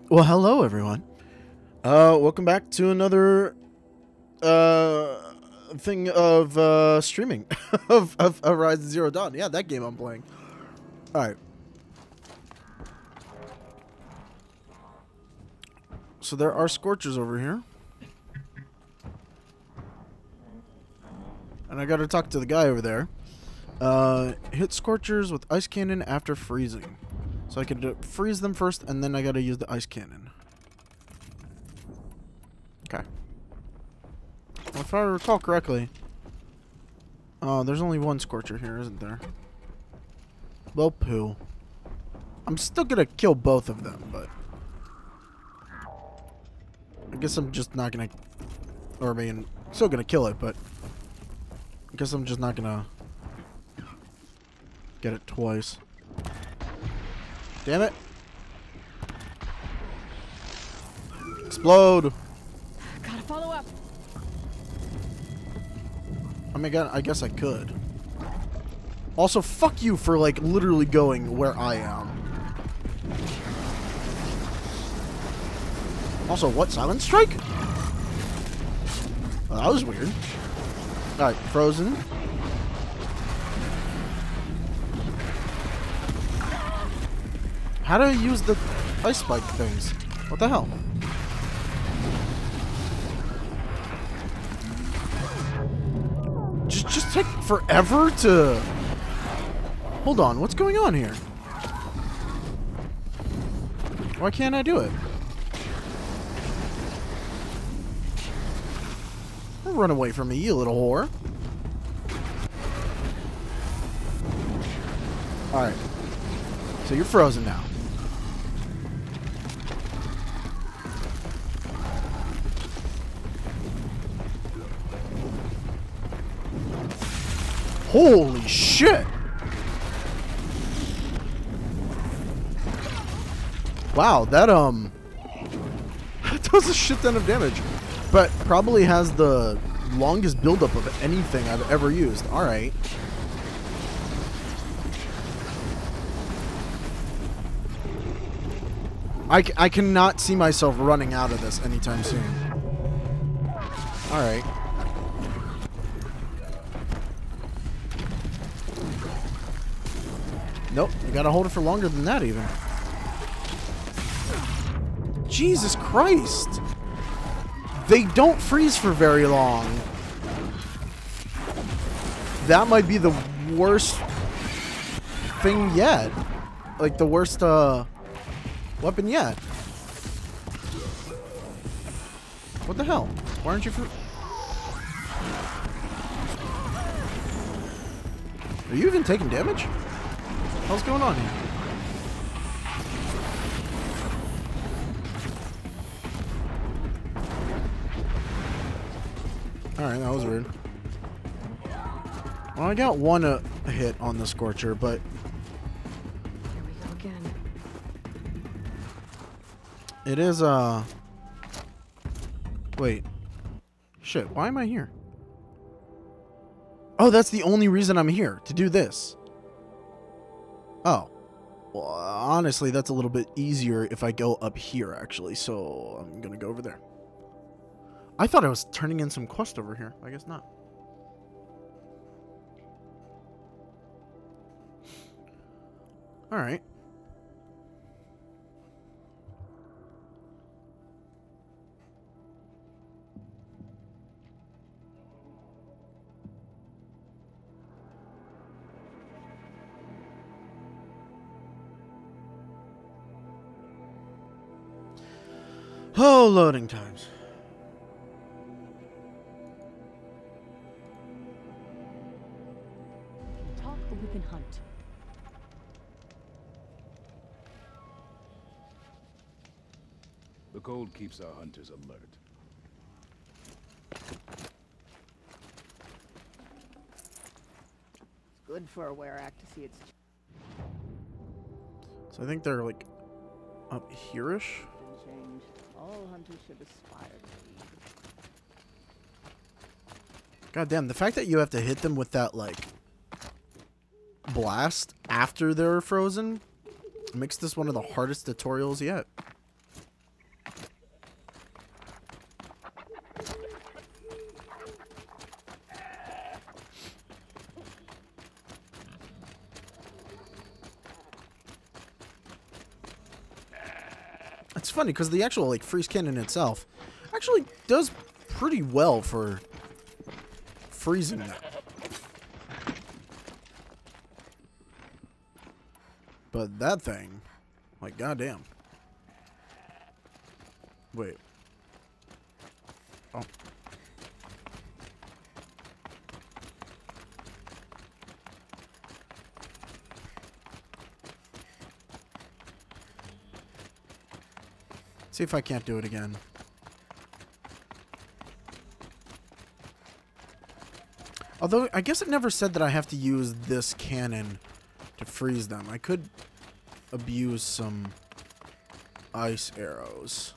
Well, hello everyone. Welcome back to another thing of streaming of Horizon Zero Dawn. Yeah, that game I'm playing. All right. So there are scorchers over here. And I got to talk to the guy over there. Hit scorchers with ice cannon after freezing. So I could freeze them first, and then I got to use the ice cannon. Okay. Well, if I recall correctly... Oh, there's only one scorcher here, isn't there? Well, poo. I'm still gonna kill both of them, but... I guess I'm just not gonna... Or, I mean, still gonna kill it, but... I guess I'm just not gonna... Get it twice. Damn it. Explode. Gotta follow up. I mean, I guess I could. Also, fuck you for, like, literally going where I am. Also, what? Silent Strike? Oh, that was weird. Alright, frozen. How do I use the ice spike things? What the hell? Just take forever to... Hold on, what's going on here? Why can't I do it? Don't run away from me, you little whore. Alright. So you're frozen now. Holy shit! Wow, that does a shit ton of damage, but probably has the longest buildup of anything I've ever used. All right. I cannot see myself running out of this anytime soon. All right. Nope, you gotta hold it for longer than that even. Jesus Christ! They don't freeze for very long. That might be the worst thing yet. Like the worst weapon yet. What the hell? Why aren't you Are you even taking damage? What's going on here? Alright, that was weird. Well, I got one hit on the Scorcher, but... Here we go again. It is, Wait. Shit, why am I here? Oh, that's the only reason I'm here, to do this. Oh. Well, honestly, that's a little bit easier if I go up here, actually, so I'm gonna go over there. I thought I was turning in some quest over here. I guess not. Alright. Oh, loading times. Talk or we can hunt. The cold keeps our hunters alert. It's good for a were-act to see its So I think they're like up here-ish. change. All hunters should aspire to be. God damn, the fact that you have to hit them with that like blast after they're frozen Makes this one of the hardest tutorials yet. It's funny because the actual like freeze cannon itself actually does pretty well for freezing it. But that thing, like, goddamn. Wait. Oh. See if I can't do it again. Although, I guess it never said that I have to use this cannon to freeze them. I could abuse some ice arrows.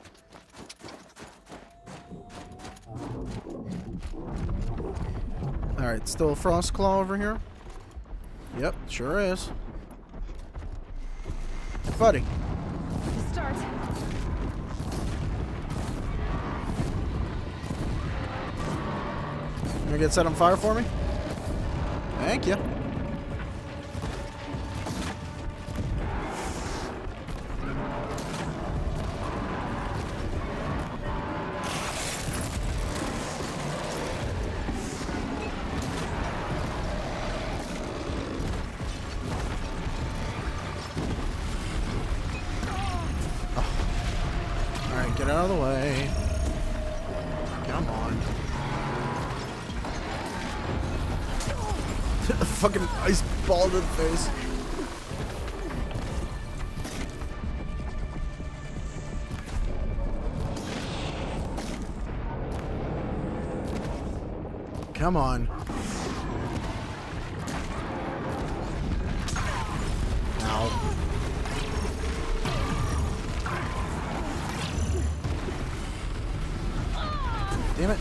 Alright, still a frost claw over here? Yep, sure is. Buddy. Start. You gonna get set on fire for me? Thank you. Alright, get out of the way. Come on. Fucking ice ball to the face. Come on. Ow. Damn it.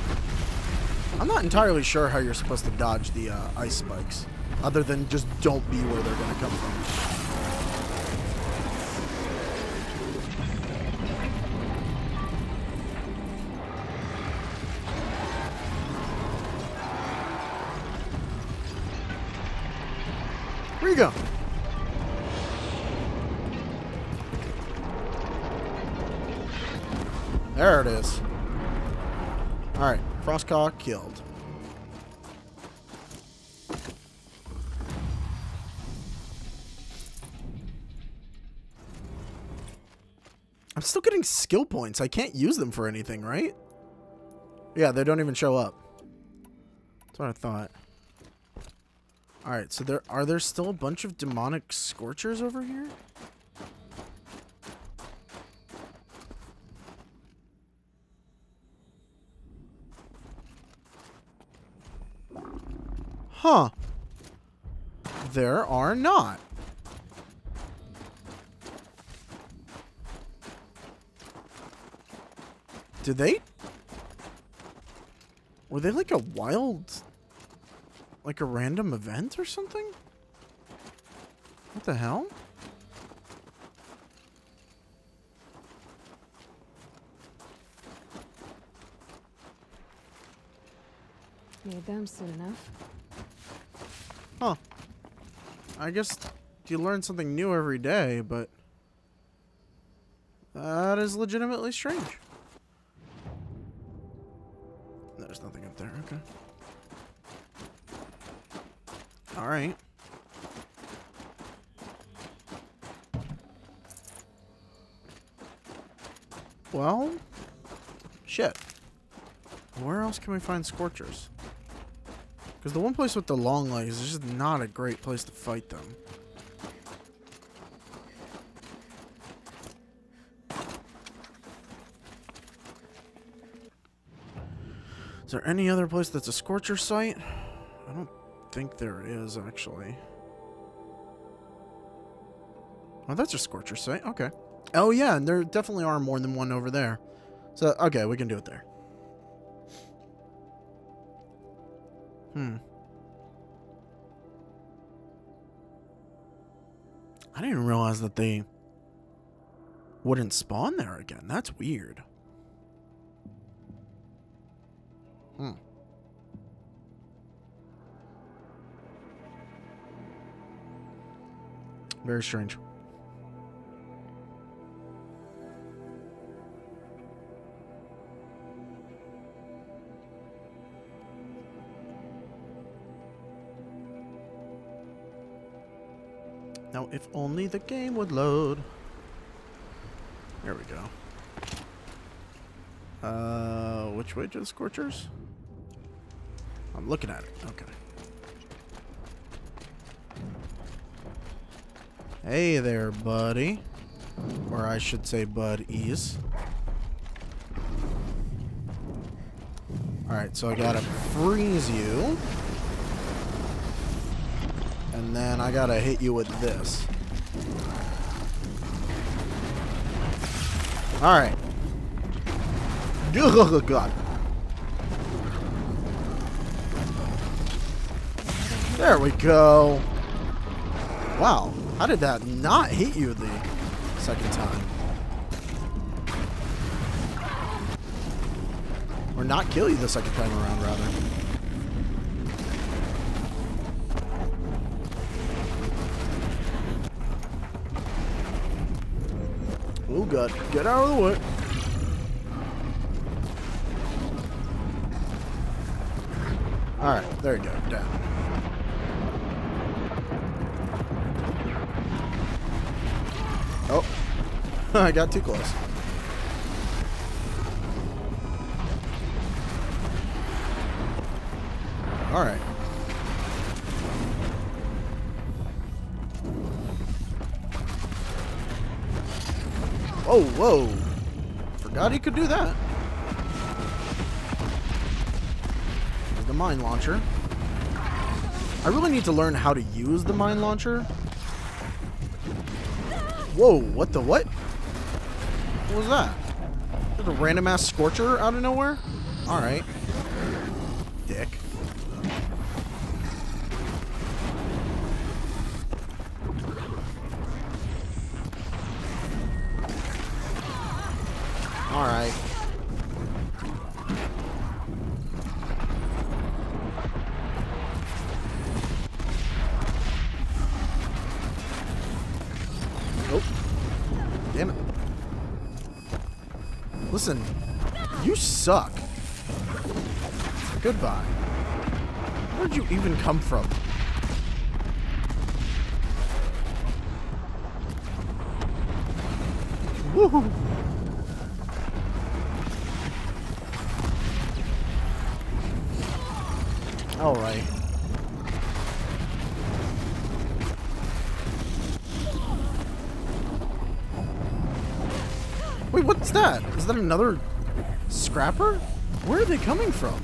I'm not entirely sure how you're supposed to dodge the ice spikes. Other than just don't be where they're going to come from. Where you go? There it is. Alright, Frostcaw killed. I'm still getting skill points. I can't use them for anything, right? Yeah, they don't even show up. That's what I thought. Alright, so are there still a bunch of demonic scorchers over here? Huh. There are not. Did they? Were they like a wild... like a random event or something? What the hell? Need them soon enough. Huh. I guess you learn something new every day, but... that is legitimately strange. There's nothing up there, okay. Alright. Well... shit. Where else can we find scorchers? Because the one place with the long legs is just not a great place to fight them. Is there any other place that's a scorcher site? I don't think there is, actually. Oh, that's a scorcher site. Okay. Oh, yeah, and there definitely are more than one over there. So, okay, we can do it there. I didn't realize that they wouldn't spawn there again. That's weird. Hmm. Very strange. Now, if only the game would load. There we go. Which way to the Scorchers? I'm looking at it. Okay. Hey there, buddy. Or I should say buddies. Alright, so I gotta freeze you. And then I gotta hit you with this. Alright. Oh, God. There we go. Wow. How did that not hit you the second time? Or not kill you the second time around, rather. Oh, God. Get out of the way. Alright, there you go. Down. Oh. I got too close. Alright. Oh, whoa. Forgot he could do that. There's the mine launcher. I really need to learn how to use the mine launcher. Whoa, what the what? What was that? Just a random ass scorcher out of nowhere? Alright. Dick. Alright. Nope. Damn it. Listen, you suck. Goodbye. Where'd you even come from? Woohoo! All right. Wait, what's that? Is that another scrapper? Where are they coming from?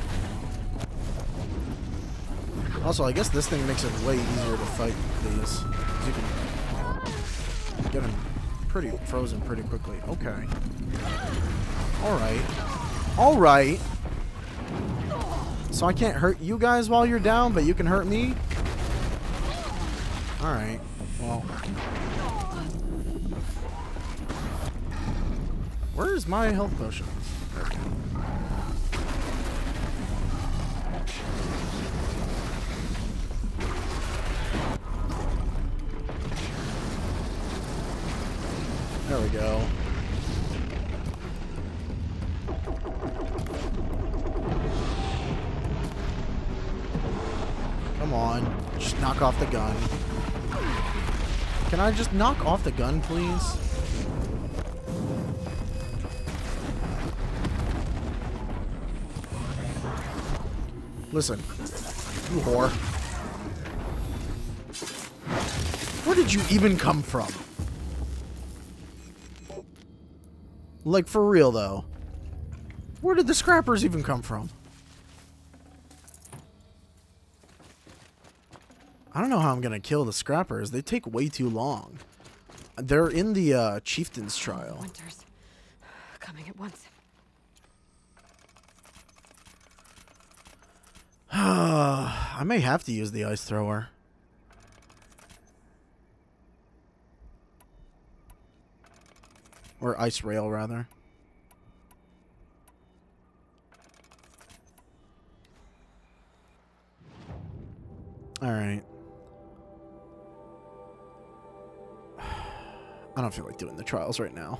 Also, I guess this thing makes it way easier to fight these. You can get them pretty frozen pretty quickly. Okay. All right. All right. So I can't hurt you guys while you're down, but you can hurt me? Alright. Well. Where's my health potions? There we go. Come on. Just knock off the gun. Can I just knock off the gun, please? Listen. You whore. Where did you even come from? Like, for real, though. Where did the scrappers even come from? I don't know how I'm gonna kill the scrappers. They take way too long. They're in the chieftain's trial. Winters coming at once. I may have to use the ice thrower. Or ice rail, rather. Alright. I don't feel like doing the trials right now.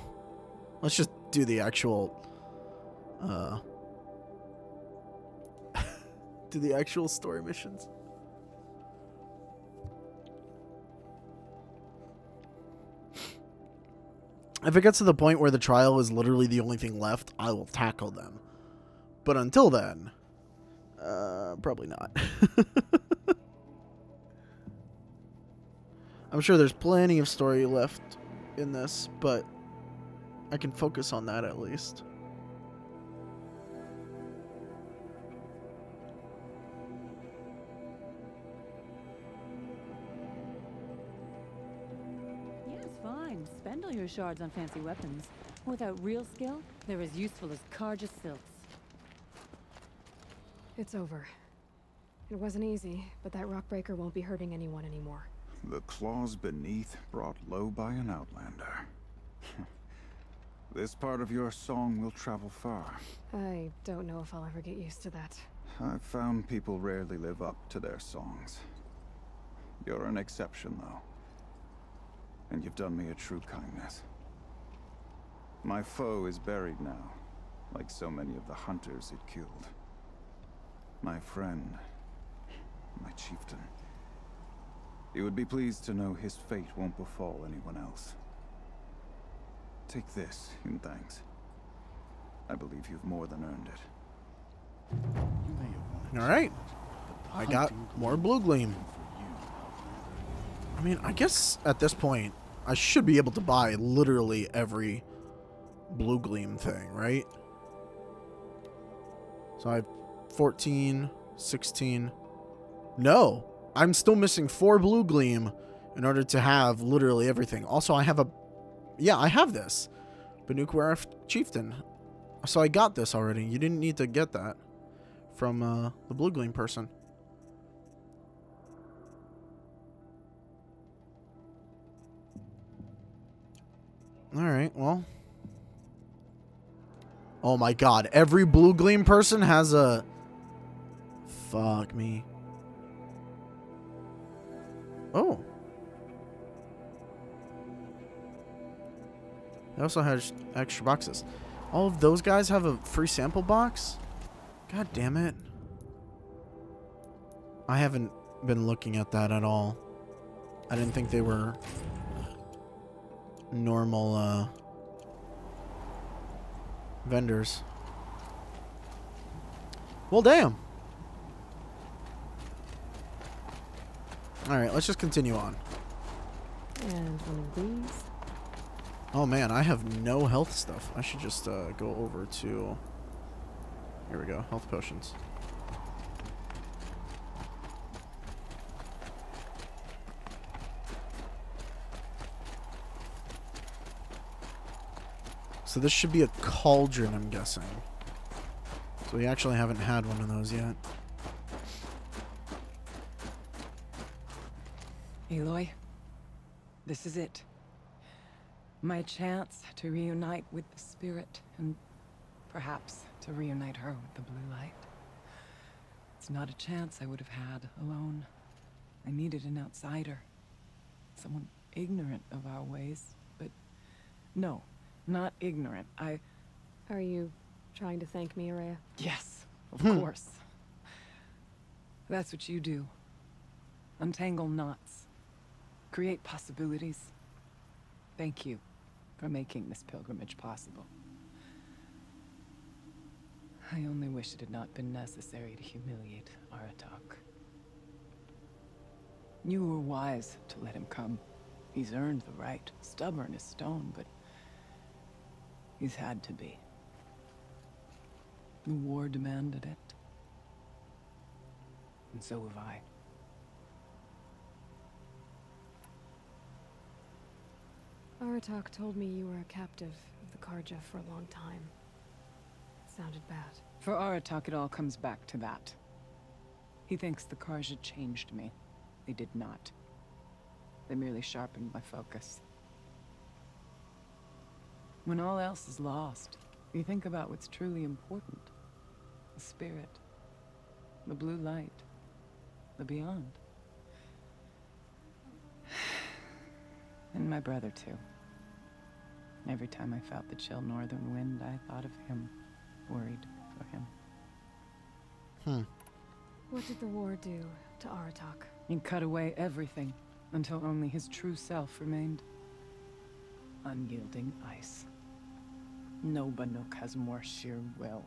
Let's just do the actual... do the actual story missions. If it gets to the point where the trial is literally the only thing left, I will tackle them. But until then, probably not. I'm sure there's plenty of story left in this, but I can focus on that at least. Yes, fine. Spend all your shards on fancy weapons. Without real skill, they're as useful as Karja silks. It's over. It wasn't easy, but that rockbreaker won't be hurting anyone anymore. The claws beneath brought low by an outlander. This part of your song will travel far. I don't know if I'll ever get used to that. I've found people rarely live up to their songs. You're an exception, though. And you've done me a true kindness. My foe is buried now, like so many of the hunters it killed. My friend, my chieftain. He would be pleased to know his fate won't befall anyone else. Take this in thanks. I believe you've more than earned it. Alright. I got more blue gleam. I mean, I guess at this point, I should be able to buy literally every blue gleam thing, right? So I have 14, 16. No, I'm still missing 4 blue gleam in order to have literally everything. Also, I have a... Yeah, I have this. Banukwara Chieftain. So I got this already. You didn't need to get that from the blue gleam person. Alright, well. Oh my god, every blue gleam person has a... Fuck me. Oh. It also has extra boxes. All of those guys have a free sample box? God damn it. I haven't been looking at that at all. I didn't think they were normal vendors. Well, damn. Alright, let's just continue on. And one of these. Oh man, I have no health stuff. I should just go over to... Here we go, health potions. So this should be a cauldron, I'm guessing. So we actually haven't had one of those yet. Aloy, this is it. My chance to reunite with the spirit, and perhaps to reunite her with the blue light. It's not a chance I would have had alone. I needed an outsider. Someone ignorant of our ways, but no, not ignorant. Are you trying to thank me, Araya? Yes, of course. That's what you do. Untangle knots. Create possibilities. Thank you for making this pilgrimage possible. I only wish it had not been necessary to humiliate Aratak. You were wise to let him come. He's earned the right. Stubborn as stone, but he's had to be. The war demanded it. And so have I. Aratak told me you were a captive of the Karja for a long time. It sounded bad. For Aratak, it all comes back to that. He thinks the Karja changed me. They did not. They merely sharpened my focus. When all else is lost, you think about what's truly important. The spirit, the blue light, the beyond. And my brother, too. Every time I felt the chill northern wind, I thought of him, worried for him. What did the war do to Aratak? He cut away everything, until only his true self remained. Unyielding ice. No Banuk has more sheer will.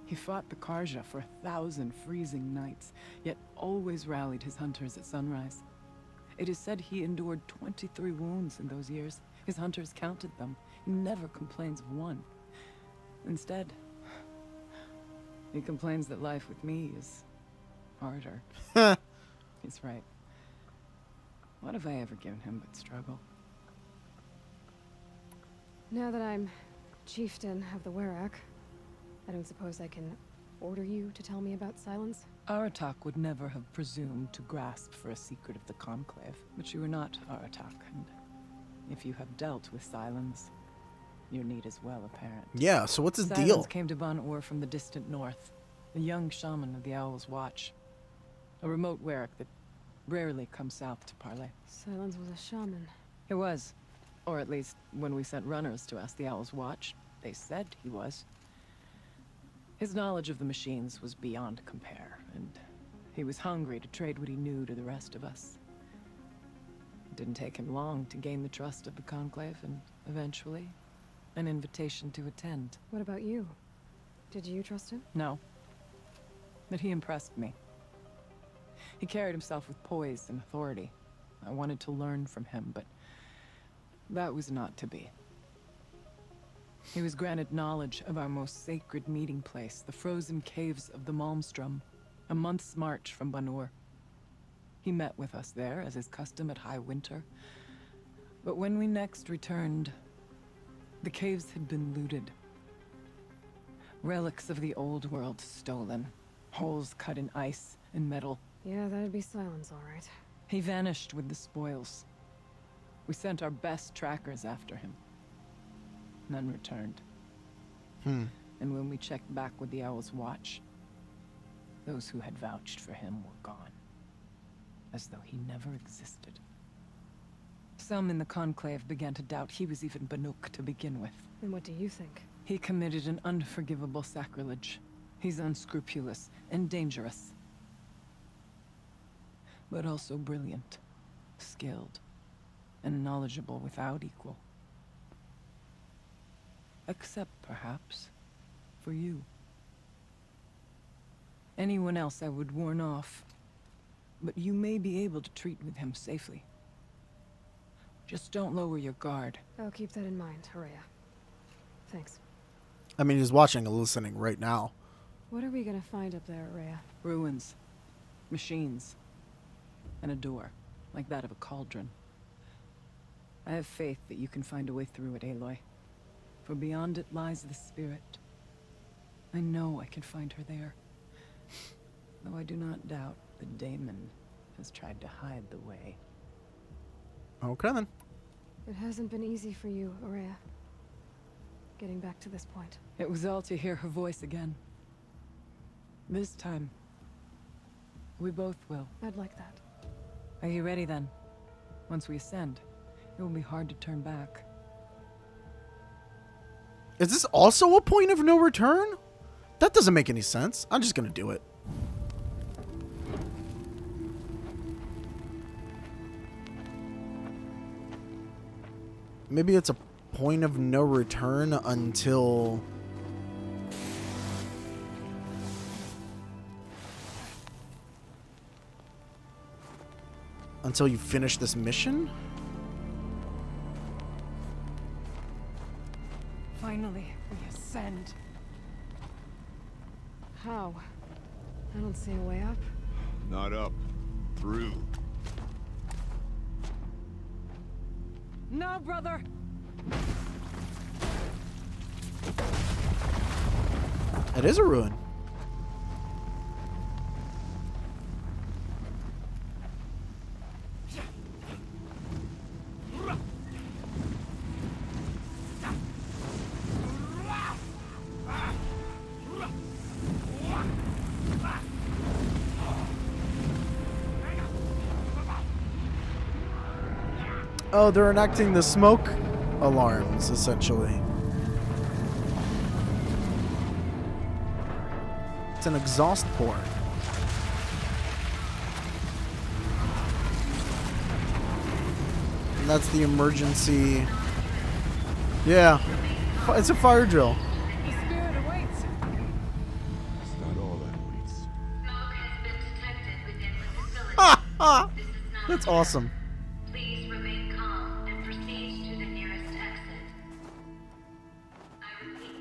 He fought the Karja for 1,000 freezing nights, yet always rallied his hunters at sunrise. It is said he endured 23 wounds in those years. His hunters counted them. He never complains of one. Instead, he complains that life with me is harder. He's right. What have I ever given him but struggle? Now that I'm chieftain of the Werak, I don't suppose I can order you to tell me about Silence? Aratak would never have presumed to grasp for a secret of the Conclave, but you are not Aratak, and if you have dealt with Silence, your need is well apparent. Yeah, so what's his Silence deal? came to Ban-Ur from the distant north, a young shaman of the Owl's Watch, a remote Werak that rarely comes south to parley. Silence was a shaman. He was, or at least when we sent runners to ask the Owl's Watch, they said he was. His knowledge of the machines was beyond compare, and he was hungry to trade what he knew to the rest of us. It didn't take him long to gain the trust of the Conclave, and eventually, an invitation to attend. What about you? Did you trust him? No. But he impressed me. He carried himself with poise and authority. I wanted to learn from him, but that was not to be. He was granted knowledge of our most sacred meeting place, the frozen caves of the Malmstrom, a month's march from Ban-Ur. He met with us there, as is custom at high winter. But when we next returned, the caves had been looted. Relics of the old world stolen. Holes cut in ice and metal. Yeah, that'd be Silence, all right. He vanished with the spoils. We sent our best trackers after him. None returned. And when we checked back with the Owl's Watch, those who had vouched for him were gone. As though he never existed. Some in the Conclave began to doubt he was even Banuk to begin with. And what do you think? He committed an unforgivable sacrilege. He's unscrupulous and dangerous. But also brilliant, skilled, and knowledgeable without equal. Except, perhaps, for you. Anyone else I would warn off, but you may be able to treat with him safely. Just don't lower your guard. I'll keep that in mind, Horea. Thanks. I mean, he's watching and listening right now. What are we gonna find up there, Horea? Ruins, machines, and a door, like that of a cauldron. I have faith that you can find a way through it, Aloy. For beyond it lies the spirit. I know I can find her there. Though I do not doubt the Daemon has tried to hide the way. Okay, then. It hasn't been easy for you, Horea. Getting back to this point. It was all to hear her voice again. This time, we both will. I'd like that. Are you ready then? Once we ascend, it will be hard to turn back. Is this also a point of no return? That doesn't make any sense. I'm just gonna do it. Maybe it's a point of no return until... until you finish this mission? Finally, we ascend. How? I don't see a way up. Not up. Through. No, brother! It is a ruin. Oh, they're enacting the smoke alarms, essentially. It's an exhaust port. And that's the emergency. Yeah, it's a fire drill. The spirit awaits. It's not all that waits. Smoke has been detected within the facility. Ah, This is not that's a awesome. Please remain calm and proceed to the nearest exit. I repeat,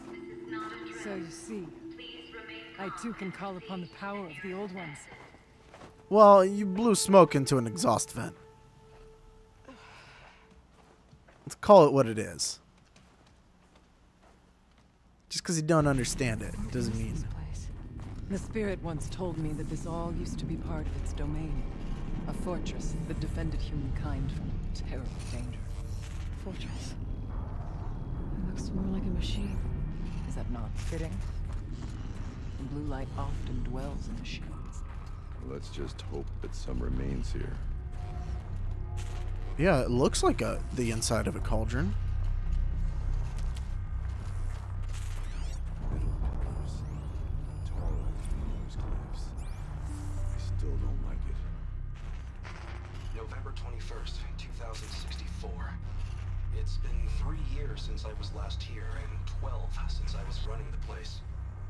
this is not a drill. So you see, Please remain I calm too can and call upon the proceed power of to the your old nearest ones. exit. Well, you blew smoke into an exhaust vent. Let's call it what it is. Just because you don't understand it doesn't mean. This place. The spirit once told me that this all used to be part of its domain. A fortress that defended humankind from terrible danger. Fortress. It looks more like a machine. Is that not fitting? The blue light often dwells in machines. Let's just hope that some remains here. Yeah, it looks like the inside of a cauldron. Middle pillars, taller than those cliffs. I still don't like it. November 21st, 2064. It's been 3 years since I was last here, and 12 since I was running the place.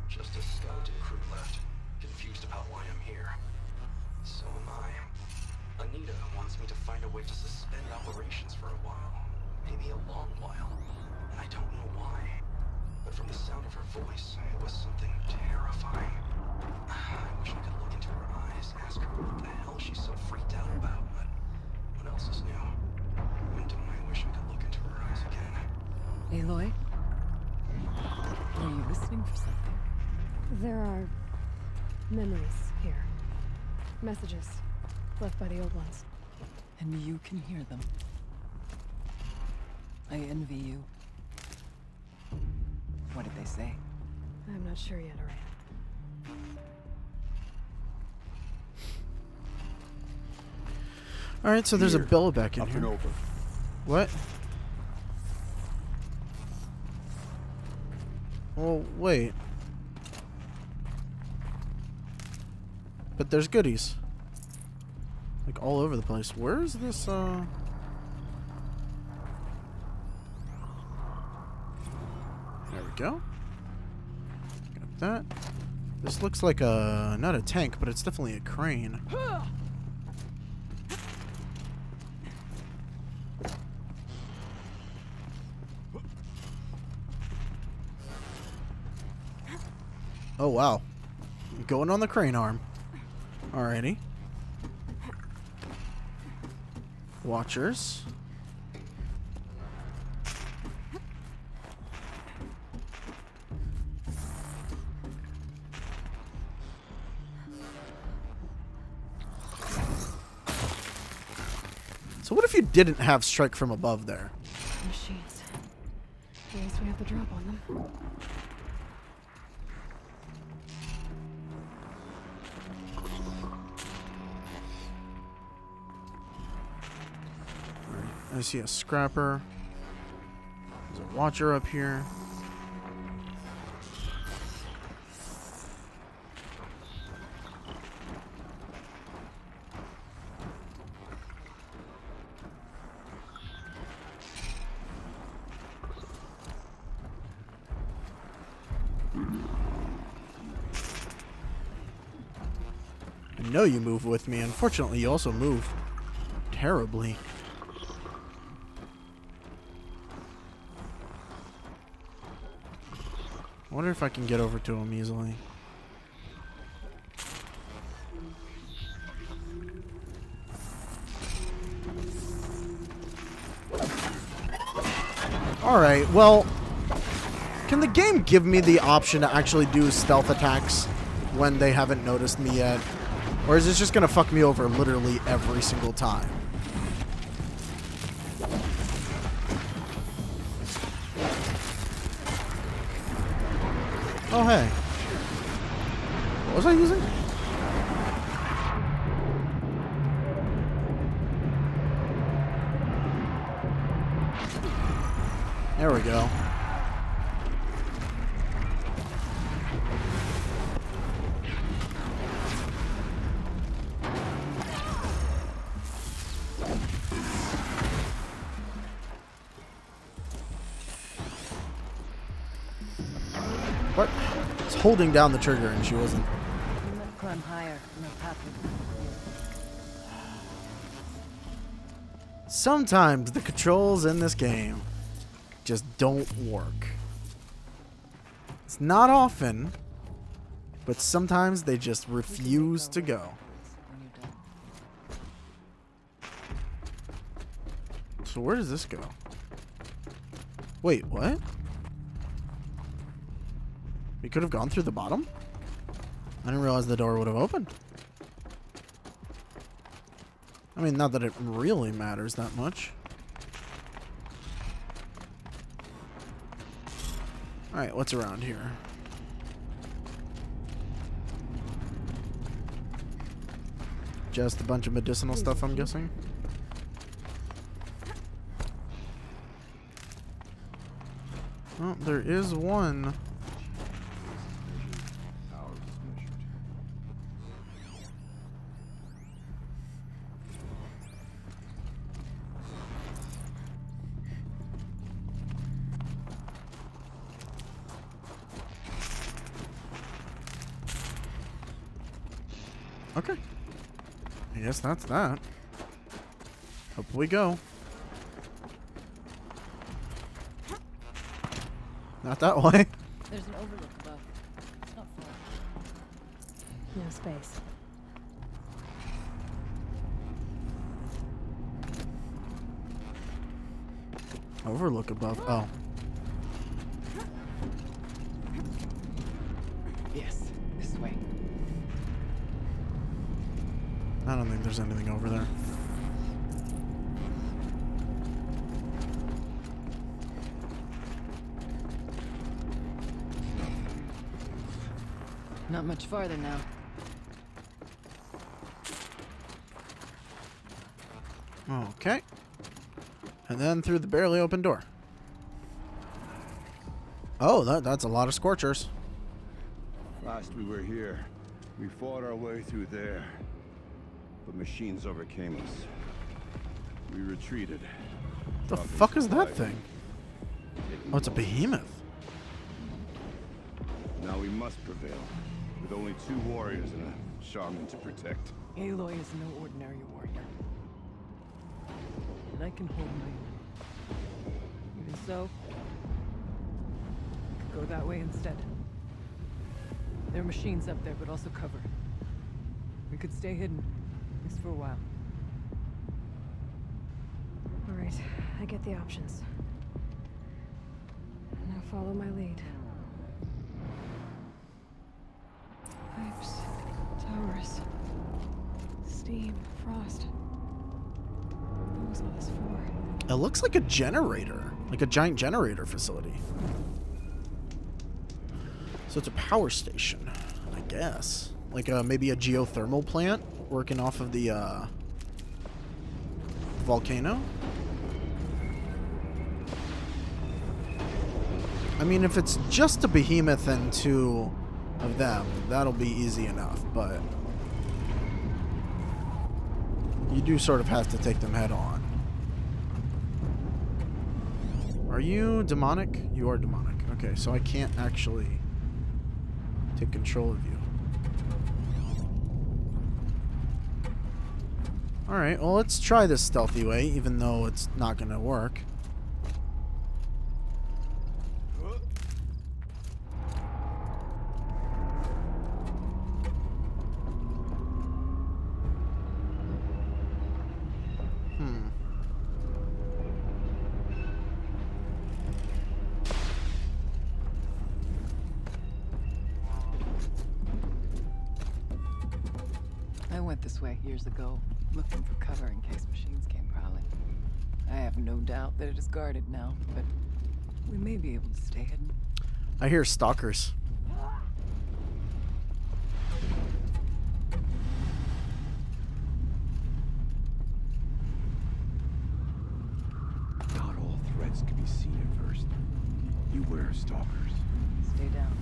Just a skeleton crew left, confused about why I'm here. So am I. Anita wants me to find a way to suspend operations for a while. Maybe a long while. And I don't know why. But from the sound of her voice, it was something terrifying. I wish I could look into her eyes, ask her what the hell she's so freaked out about, but what else is new? And don't I wish I could look into her eyes again. Aloy? Are you listening for something? There are memories here. Messages left by the old ones. And you can hear them. I envy you. What did they say? I'm not sure yet, Araya. Alright, so there's a Here, bill back in up here. and over. What? Well, wait. But there's goodies. Like all over the place. Where is this, There we go. Got that. This looks like a, not a tank, but it's definitely a crane. Oh, wow. Going on the crane arm. Alrighty. Watchers. So what if you didn't have strike from above there? Machines. I guess we have to drop on them. I see a scrapper. There's a watcher up here. I know you move with me. Unfortunately, you also move terribly. I wonder if I can get over to him easily. Alright, well, can the game give me the option to actually do stealth attacks when they haven't noticed me yet? Or is this just going to fuck me over literally every single time? Oh, hey. What was I using? There we go. What? I was holding down the trigger and she wasn't. We must climb higher in our pathway. Sometimes the controls in this game just don't work. It's not often, but sometimes they just refuse to go. When you're done. So where does this go? Wait, what? We could have gone through the bottom? I didn't realize the door would have opened. I mean, not that it really matters that much. Alright, what's around here? Just a bunch of medicinal stuff, I'm guessing. Oh, there is one. Power is measured. Okay. I guess that's that. Up we go. Not that way. There's an overlook above. It's not far. No space. Overlook above. Oh. Yes, this way. I don't think there's anything over there. Not much farther now. Okay. And then through the barely open door. Oh, that's a lot of scorchers. Last we were here, we fought our way through there. But machines overcame us. We retreated. The Thought we fuck is that survived. thing? Taking Oh, it's a loss. behemoth. Now we must prevail. With only 2 warriors and a shaman to protect. Aloy is no ordinary warrior. And I can hold my own. Even so, Go that way instead. There are machines up there, but also cover. We could stay hidden, at least for a while. All right, I get the options. Now follow my lead. Pipes, towers, steam, frost. What was all this for? It looks like a generator. Like a giant generator facility. So it's a power station, I guess. Like maybe a geothermal plant working off of the volcano. I mean, if it's just a behemoth and 2 of them, that'll be easy enough, but you do sort of have to take them head on. Are you demonic? You are demonic. Okay, so I can't actually take control of you. Alright, well, let's try this stealthy way, even though it's not gonna work. I went this way years ago, looking for cover in case machines came prowling. I have no doubt that it is guarded now, but we may be able to stay hidden. I hear stalkers. Not all this could be seen at first. Beware, stalkers. Stay down.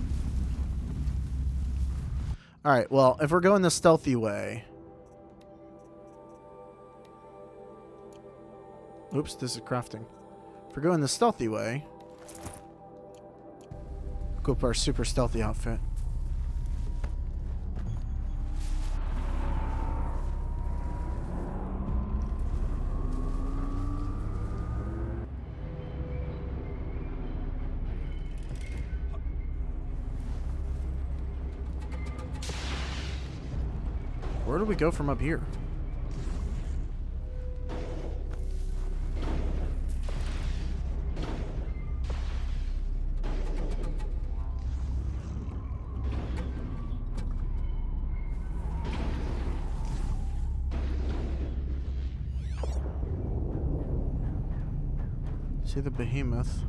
Alright, well, if we're going the stealthy way... Oops, this is crafting. If we're going the stealthy way... Equip our super stealthy outfit. Where do we go from up here? See the behemoth.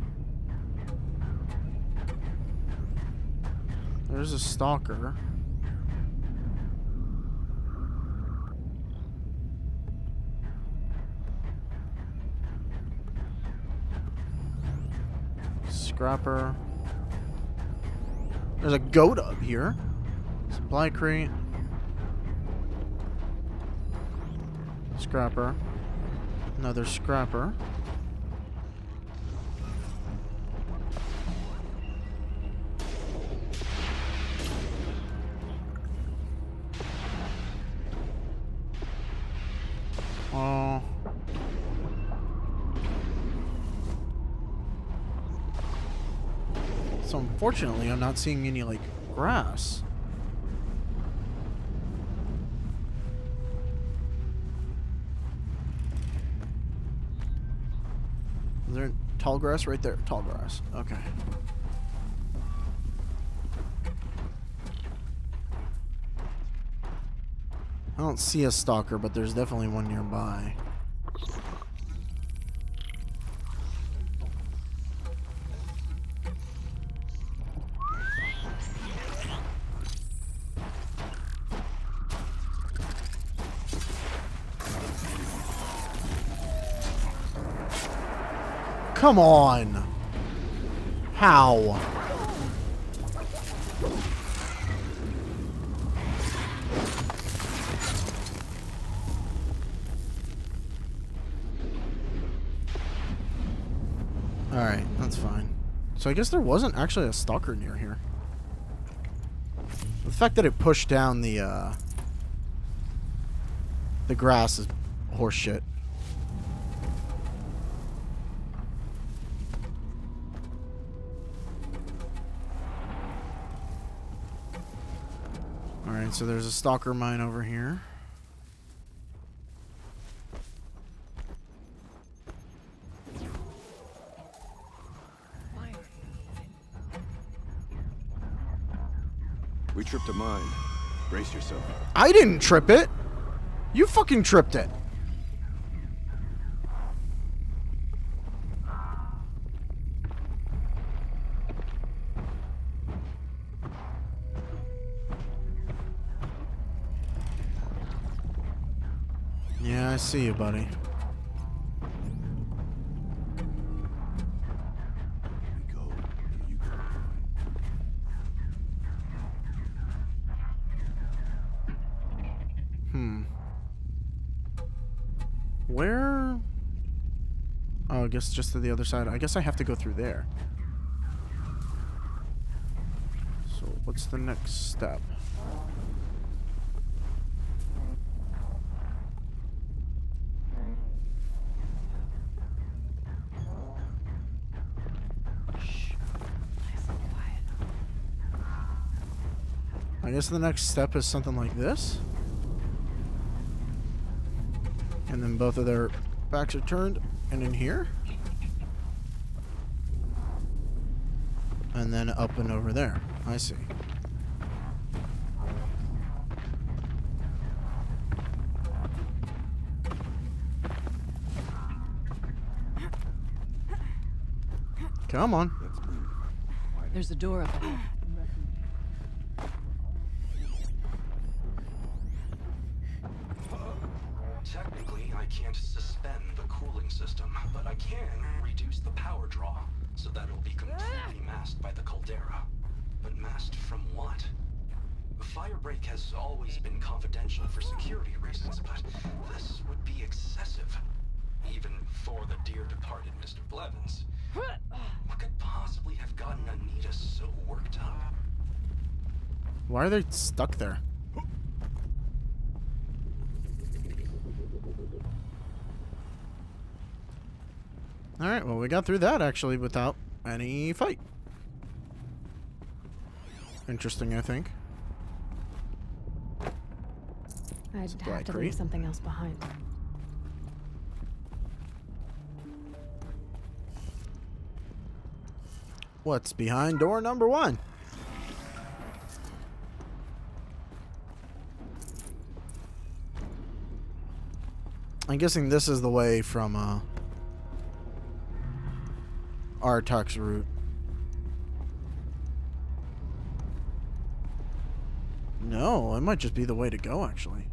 There's a stalker. Scrapper. There's a goat up here. Supply crate. Scrapper. Another scrapper. Oh. So unfortunately, I'm not seeing any, like, grass. Is there tall grass right there? Tall grass. Okay. I don't see a stalker, but there's definitely one nearby. Come on! How? Alright, that's fine. So I guess there wasn't actually a stalker near here. The fact that it pushed down the grass is horseshit. Alright, so there's a stalker mine over here. We tripped a mine. Brace yourself. I didn't trip it! You fucking tripped it! Yeah, I see you, buddy. We go. You go. Where? Oh, I guess just to the other side. I guess I have to go through there. So, what's the next step? I guess the next step is something like this. And then both of their backs are turned, and in here. And then up and over there. I see. Come on. There's a door up ahead. Technically, I can't suspend the cooling system, but I can reduce the power caldera. But masked from what? The firebreak has always been confidential for security reasons, but this would be excessive. Even for the dear departed Mr. Blevins. What could possibly have gotten Anita so worked up? Why are they stuck there? Alright, well, we got through that actually without any fight. Interesting, I think. I'd Supply have to crate. leave something else behind. What's behind door number 1? I'm guessing this is the way from Artuk's route. No, it might just be the way to go, actually.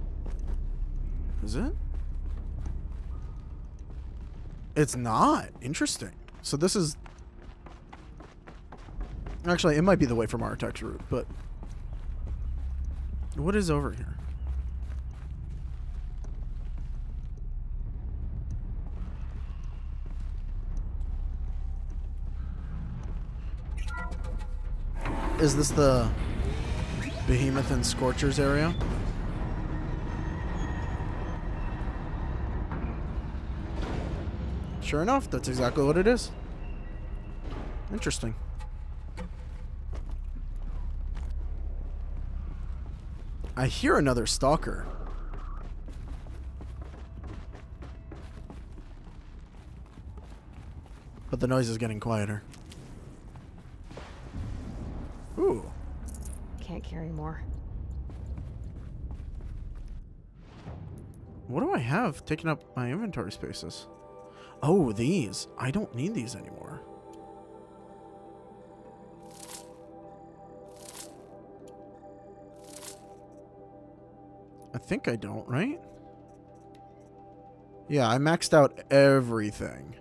Is it? It's not. Interesting. So this is... Actually, it might be the way from Artuk's route, but... What is over here? Is this the Behemoth and Scorchers area? Sure enough, that's exactly what it is. Interesting. I hear another stalker. But the noise is getting quieter. Ooh. Can't carry more. What do I have taking up my inventory spaces? Oh, these. I don't need these anymore. I think I don't, right? Yeah, I maxed out everything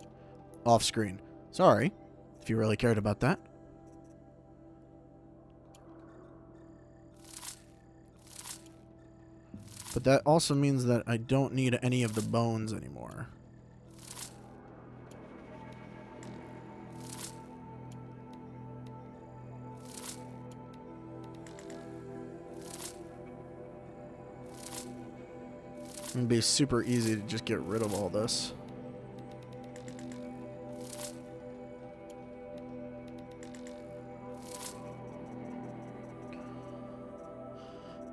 off screen. Sorry, if you really cared about that. But that also means that I don't need any of the bones anymore. It'd be super easy to just get rid of all this.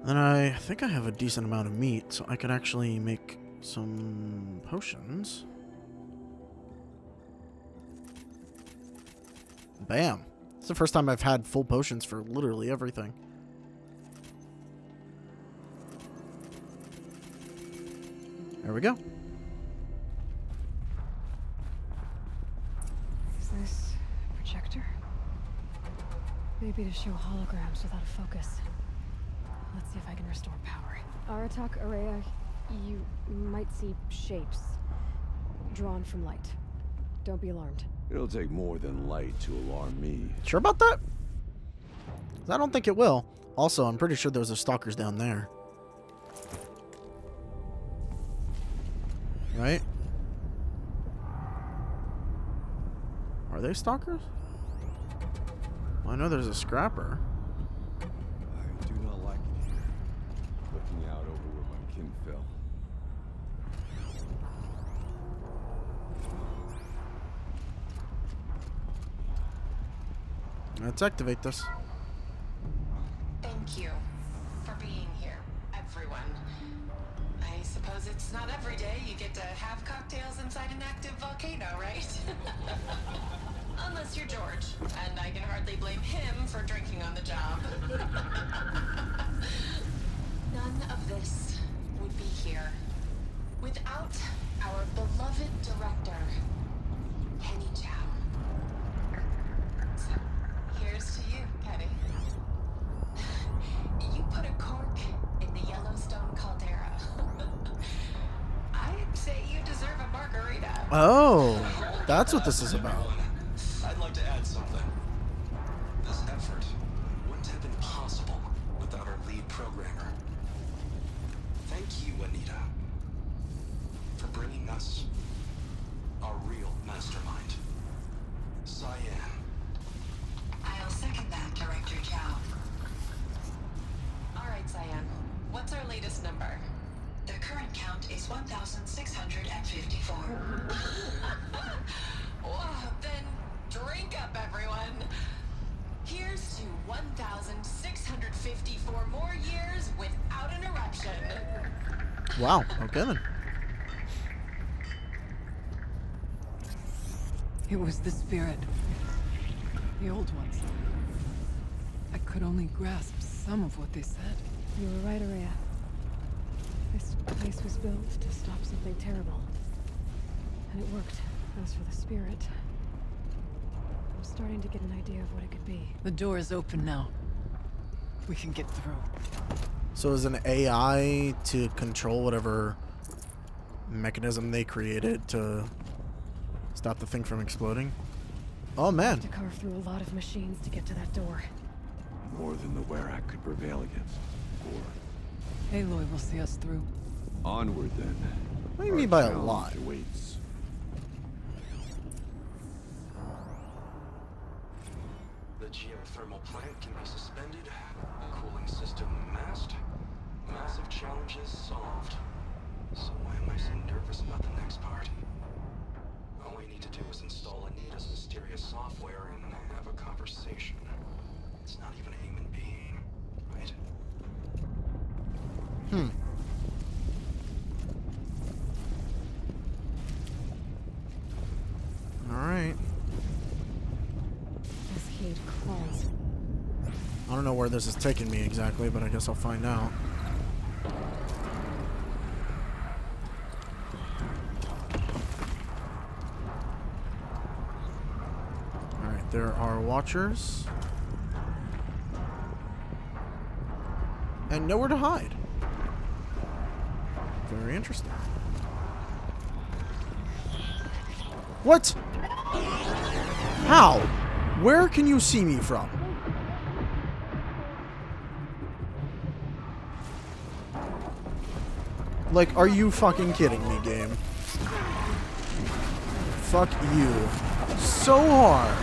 And I think I have a decent amount of meat, so I could actually make some potions. Bam. It's the first time I've had full potions for literally everything. There we go. Is this a projector? Maybe to show holograms without a focus. Let's see if I can restore power. Aratak Araya, you might see shapes drawn from light. Don't be alarmed. It'll take more than light to alarm me. Sure about that? 'Cause I don't think it will. Also, I'm pretty sure those are stalkers down there. Right? Are they stalkers? Well, I know there's a scrapper. I do not like it here. Looking out over where my kin fell. Let's activate this. Thank you for being here, everyone. I suppose it's not every day you get to have cocktails inside an active volcano, right? Unless you're George, and I can hardly blame him for drinking on the job. None of this would be here without our beloved director, Kenny Chow. So, here's to you, Kenny. You put a cork in the Yellowstone caldera. I'd say you deserve a margarita. Oh, that's what this is about. I'd like to add something. This effort wouldn't have been possible without our lead programmer. Thank you, Anita, for bringing us our real mastermind, Cyan. I'll second that, Director Zhao. All right, Cyan. What's our latest number? The current count is 1,654. Whoa, then drink up, everyone. Here's to 1,654 more years without an eruption. Wow. Okay then. It was the spirit. The old ones. I could only grasp some of what they said. You were right, Araya. This place was built to stop something terrible. And it worked. As for the spirit, I'm starting to get an idea of what it could be. The door is open now. We can get through. So is an AI to control whatever mechanism they created to stop the thing from exploding? Oh man. To carve through a lot of machines to get to that door. More than the Werak could prevail against. Or Aloy will see us through. onward then. What do you Our mean by a challenge lot? awaits. The geothermal plant can be suspended, cooling system masked, massive challenges solved. So why am I so nervous about the next part? All we need to do is install Anita's mysterious software and have a conversation. It's not even a human being, right? Alright. Cascade claws. I don't know where this is taking me exactly, but I guess I'll find out. Alright, there are watchers. And nowhere to hide. Very interesting. What? How? Where can you see me from? Like, are you fucking kidding me, game? Fuck you. So hard.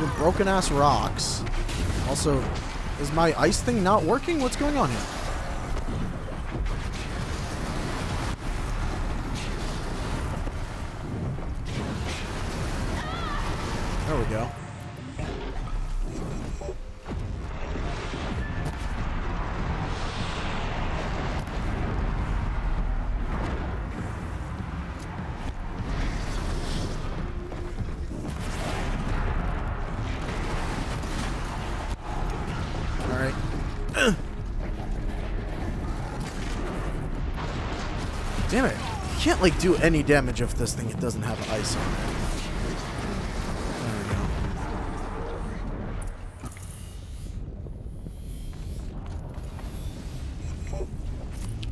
The broken ass rocks. Also, is my ice thing not working? What's going on here? There we go. Alright. Damn it. You can't, like, do any damage if this thing doesn't have ice on it.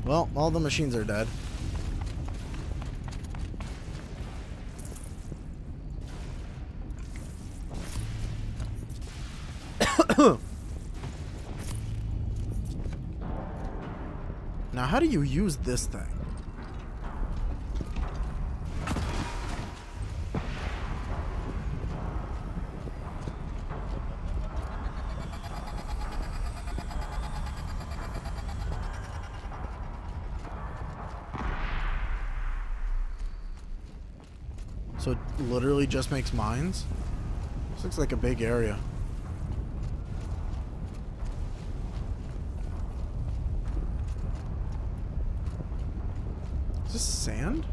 Well, all the machines are dead. Now, how do you use this thing? So it literally just makes mines? This looks like a big area. Is this sand?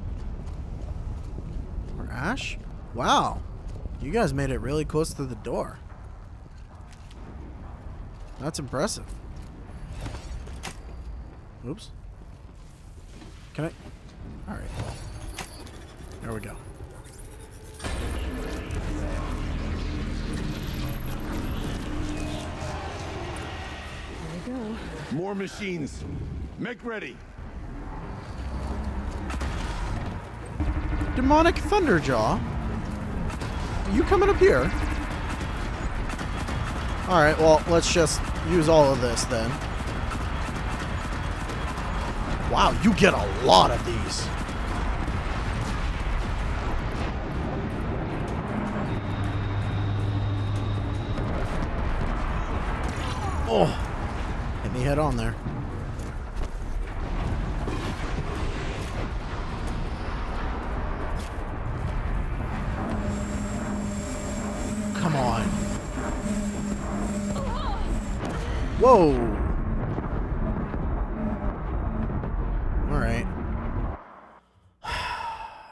Or ash? Wow. You guys made it really close to the door. That's impressive. Oops. Can I? Alright. There we go. Here we More machines. Make ready. Demonic Thunderjaw? Are you coming up here? Alright, well, let's just use all of this then. Wow, you get a lot of these. Oh, hit me head on there. Come on. Whoa. All right.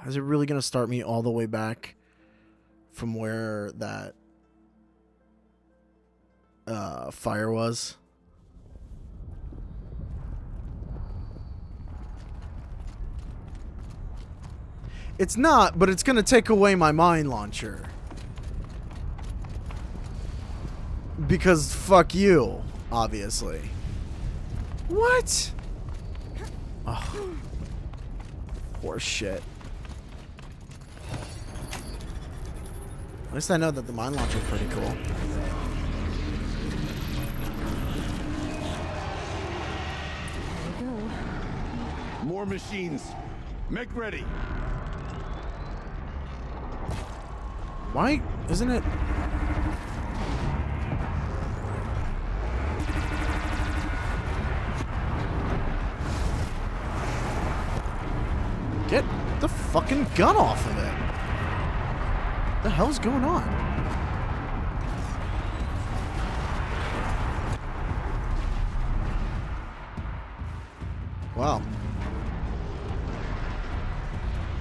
Is it really going to start me all the way back from where that fire was? It's not, but it's going to take away my mine launcher. Because fuck you, obviously. What? Oh. Horse shit. At least I know that the mine launcher is pretty cool. More machines. Make ready. Why isn't it? Get the fucking gun off of it. What the hell's going on? Wow.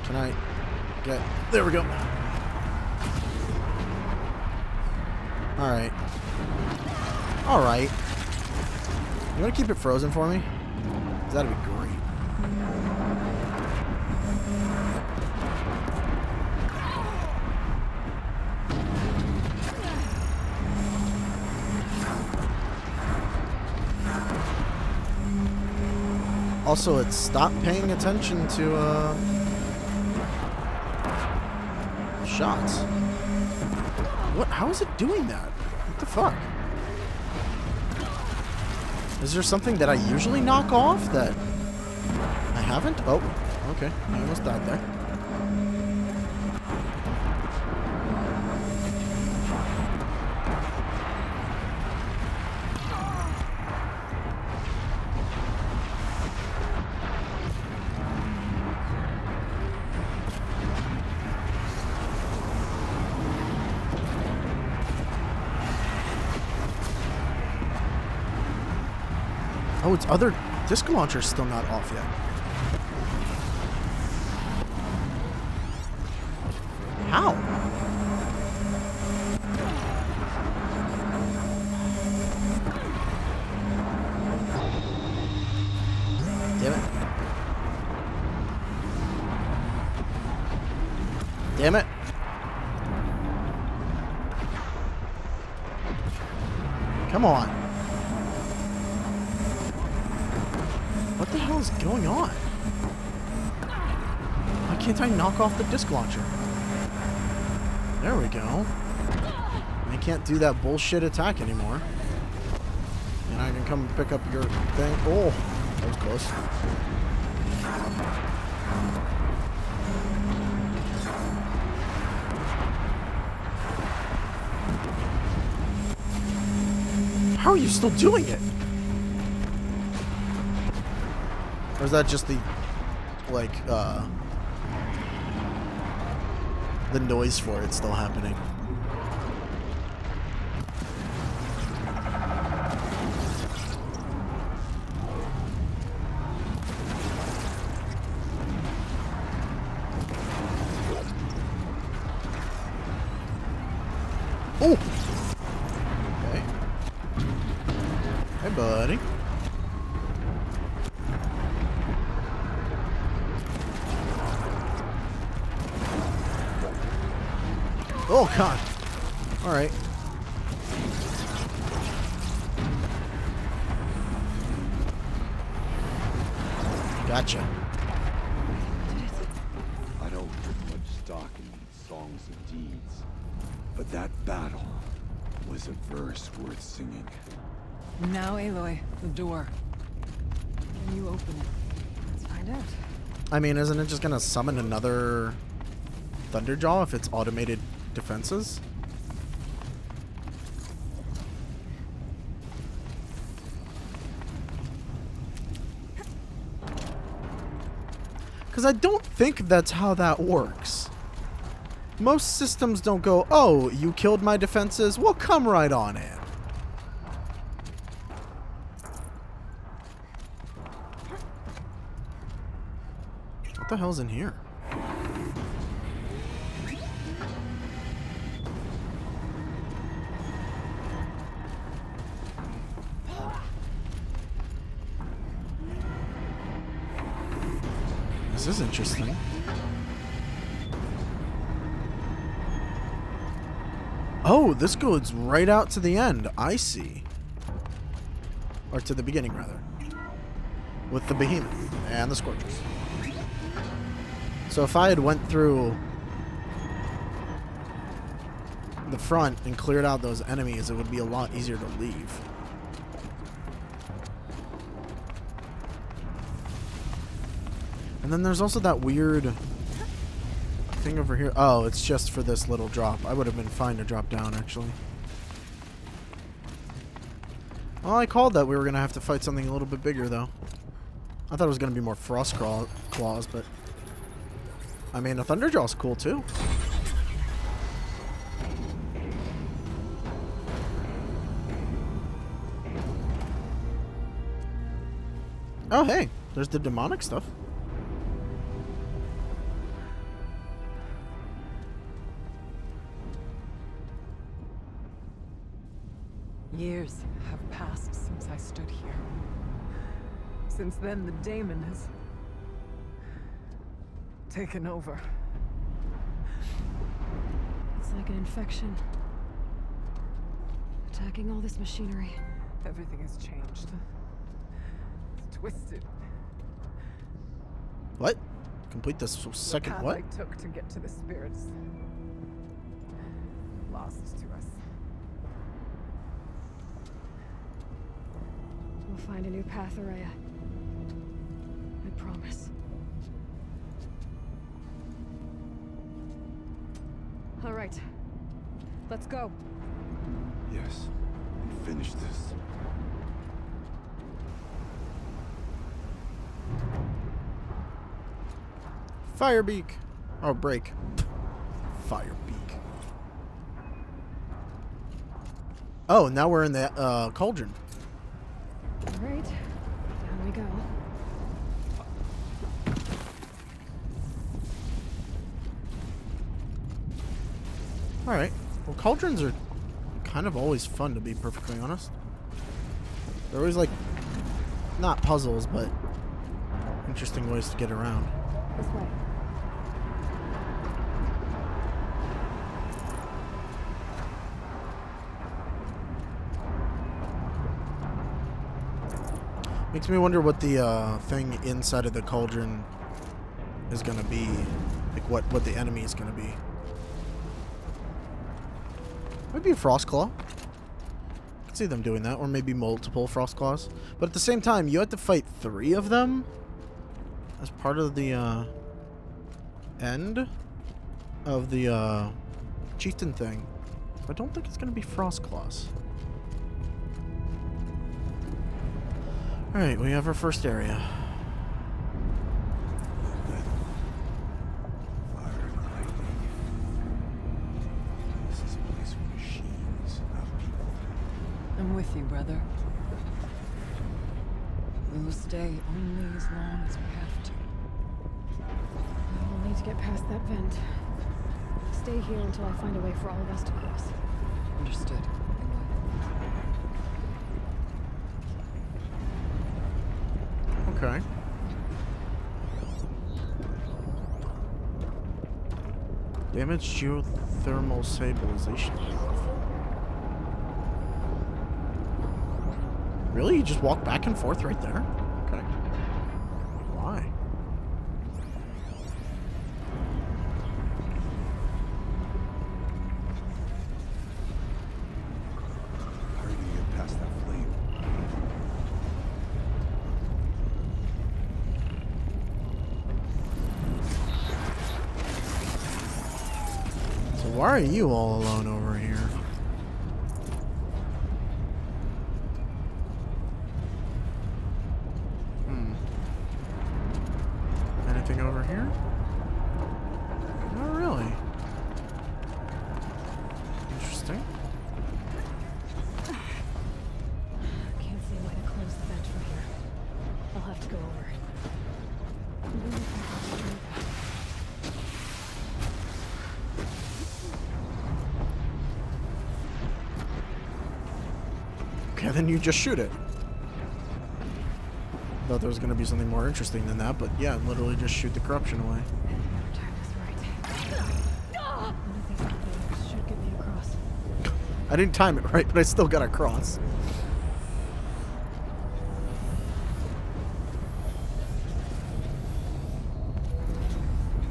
Can I get... There we go. Alright. Alright. You want to keep it frozen for me? 'Cause that'd be great. Also, it stopped paying attention to, shots. What? How is it doing that? What the fuck? Is there something that I usually knock off that I haven't? Oh, okay. I almost died there. Oh, its other disc launcher's still not off yet. How? Damn it. Damn it. Come on. What the hell is going on? Why can't I knock off the disc launcher? There we go. I can't do that bullshit attack anymore. And I can come and pick up your thing. Oh, that was close. How are you still doing it? Or is that just the, like, the noise for it still happening? Oh! Okay. Hey, buddy. Oh, God. All right. Gotcha. I don't put much stock in songs of deeds, but that battle was a verse worth singing. Now, Aloy, the door. Can you open it? Let's find out. I mean, isn't it just gonna summon another Thunderjaw if it's automated defenses? Because I don't think that's how that works. Most systems don't go, oh, you killed my defenses? Well, come right on in. What the hell's in here? This is interesting. Oh, this goes right out to the end. I see. Or to the beginning, rather. With the Behemoth and the Scorchers. So if I had went through the front and cleared out those enemies, it would be a lot easier to leave. And then there's also that weird thing over here. Oh, it's just for this little drop. I would have been fine to drop down, actually. Well, I called that we were going to have to fight something a little bit bigger, though. I thought it was going to be more frost claws, but... I mean, a Thunderjaw's cool, too. Oh, hey. There's the demonic stuff. Years have passed since I stood here. Since then, the daemon has taken over. It's like an infection. Attacking all this machinery. Everything has changed. It's twisted. What? Complete this second The path what? I took to get to the spirits. Lost to us. We'll find a new path, Araya. I promise. All right. Let's go. Yes, and finish this. Firebeak. Oh, break. Firebeak. Oh, now we're in the cauldron. All right. Down we go. All right. Well, cauldrons are kind of always fun, to be perfectly honest. They're always like, not puzzles, but interesting ways to get around. This way. Makes me wonder what the thing inside of the cauldron is gonna be. Like what the enemy is gonna be. Maybe a Frostclaw. I could see them doing that, or maybe multiple Frostclaws. But at the same time, you have to fight 3 of them as part of the end of the chieftain thing. I don't think it's gonna be Frostclaws. Alright, we have our first area. Fire and lightning. This is a place for machines, not people. I'm with you, brother. We will stay only as long as we have to. We'll need to get past that vent. Stay here until I find a way for all of us to cross. Understood. Okay. Damage geothermal stabilization. Really? You just walk back and forth right there? Okay. Why? Why are you all alone over here? Anything over here? Not really. Interesting. Can't see a way to close the vent from here. I'll have to go over. Okay, then you just shoot it. Thought there was going to be something more interesting than that, but yeah, literally just shoot the corruption away. Never time this right. One of these elevators should get me across. I didn't time it right, but I still got across.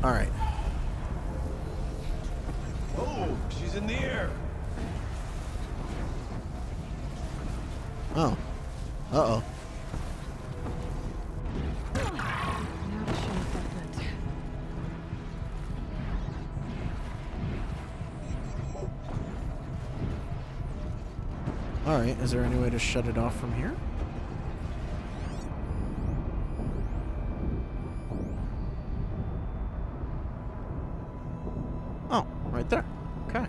Alright. Oh, she's in the air. Oh. Uh-oh. Now to shut off that vent. Alright, is there any way to shut it off from here? Oh, right there. Okay.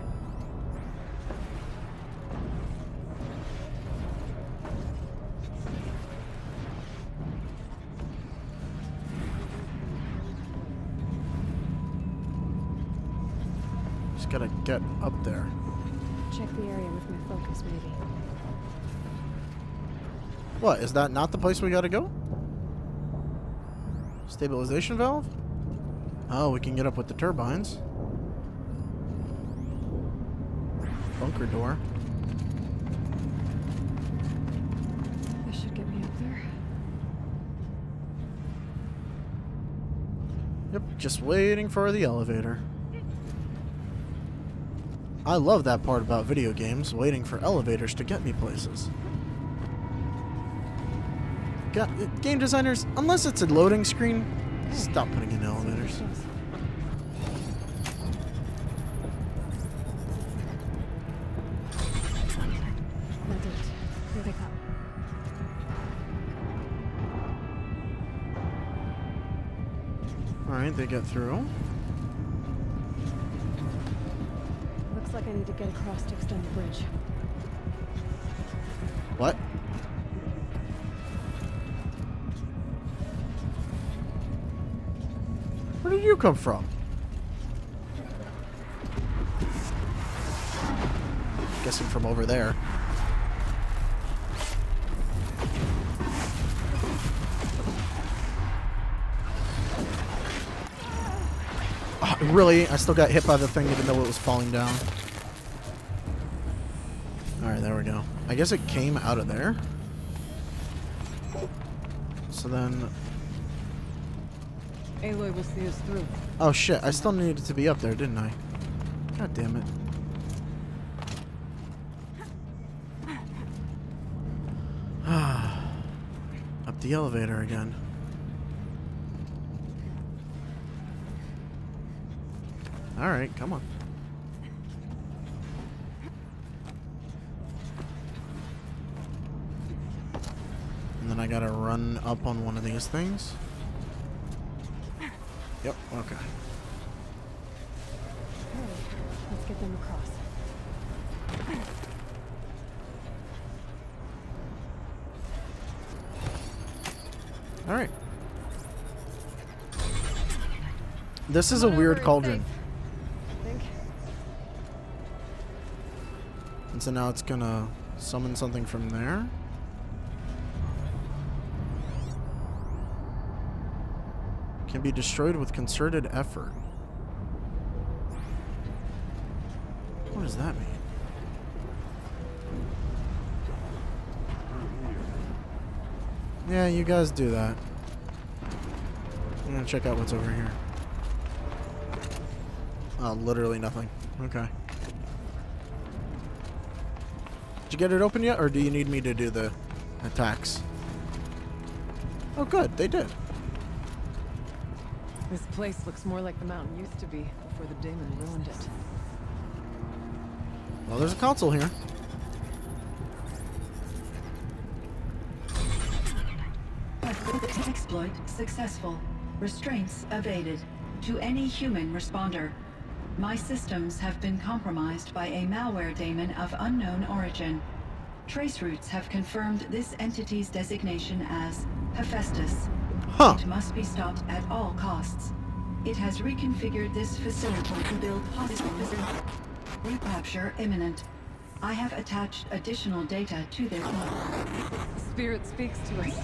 Just gotta get up there. Check the area with my focus, maybe. What, is that not the place we gotta go? Stabilization valve? Oh, we can get up with the turbines. Bunker door. This should get me up there. Yep, just waiting for the elevator. I love that part about video games, waiting for elevators to get me places. Game designers, unless it's a loading screen, stop putting in elevators. That did it. Here they come. Alright, they get through. Looks like I need to get across to extend the bridge. What? Where did you come from? Guessing from over there. Oh, really? I still got hit by the thing even though it was falling down. Alright, there we go. I guess it came out of there. So then... Aloy will see us through. Oh shit, I still needed to be up there, didn't I? God damn it. Up the elevator again. Alright, come on. And then I gotta run up on one of these things. Yep, okay. Alright, let's get them across. Alright. This is a weird cauldron. I think. And so now it's gonna summon something from there. Can be destroyed with concerted effort. What does that mean? Yeah, you guys do that. I'm gonna check out what's over here. Oh, literally nothing. Okay. Did you get it open yet, or do you need me to do the attacks? Oh, good. They did. This place looks more like the mountain used to be before the demon ruined it. Well, there's a console here. Exploit successful. Restraints evaded. To any human responder. My systems have been compromised by a malware daemon of unknown origin. Traceroutes have confirmed this entity's designation as Hephaestus. Huh. It must be stopped at all costs. It has reconfigured this facility to build possible recapture imminent. I have attached additional data to their Spirit speaks to us.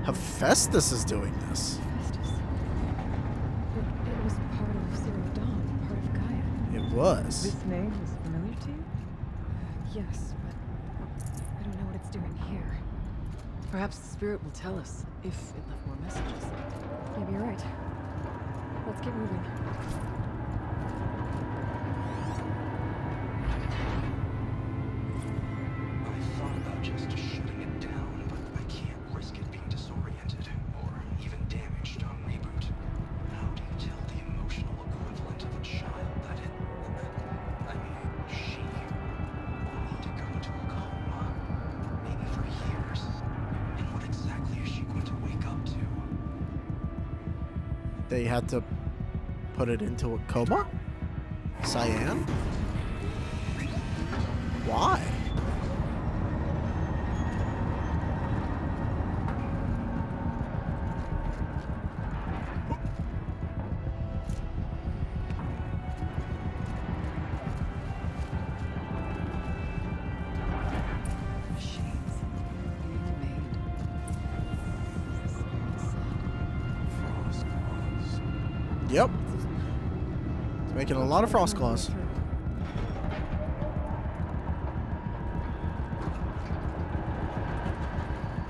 Hephaestus is doing this. Hephaestus. It was part of Zero Dawn, part of Gaia. It was. This name is familiar to you? Yes, but I don't know what it's doing here. Perhaps the spirit will tell us if it left more messages. Maybe you're right. Let's get moving. I thought about just shutting it down, but I can't risk it being disoriented or even damaged on reboot. How do you tell the emotional equivalent of a child that she will need to go into a coma, maybe for years? And what exactly is she going to wake up to? They had to put it into a coma? Cyan? Why? Machines being made. Frost claws. Yep. It's making a lot of frost claws.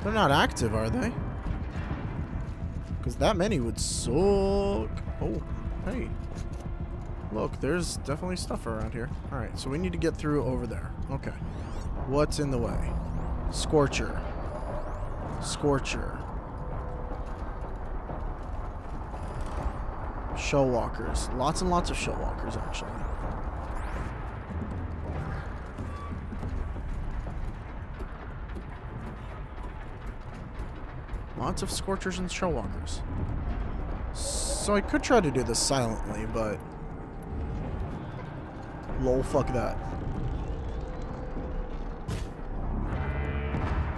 They're not active, are they? Because that many would suck. Oh, hey. Look, there's definitely stuff around here. Alright, so we need to get through over there. Okay. What's in the way? Scorcher. Scorcher. Show walkers. Lots and lots of show walkers, actually. Lots of scorchers and show walkers. So I could try to do this silently, but... lol, fuck that.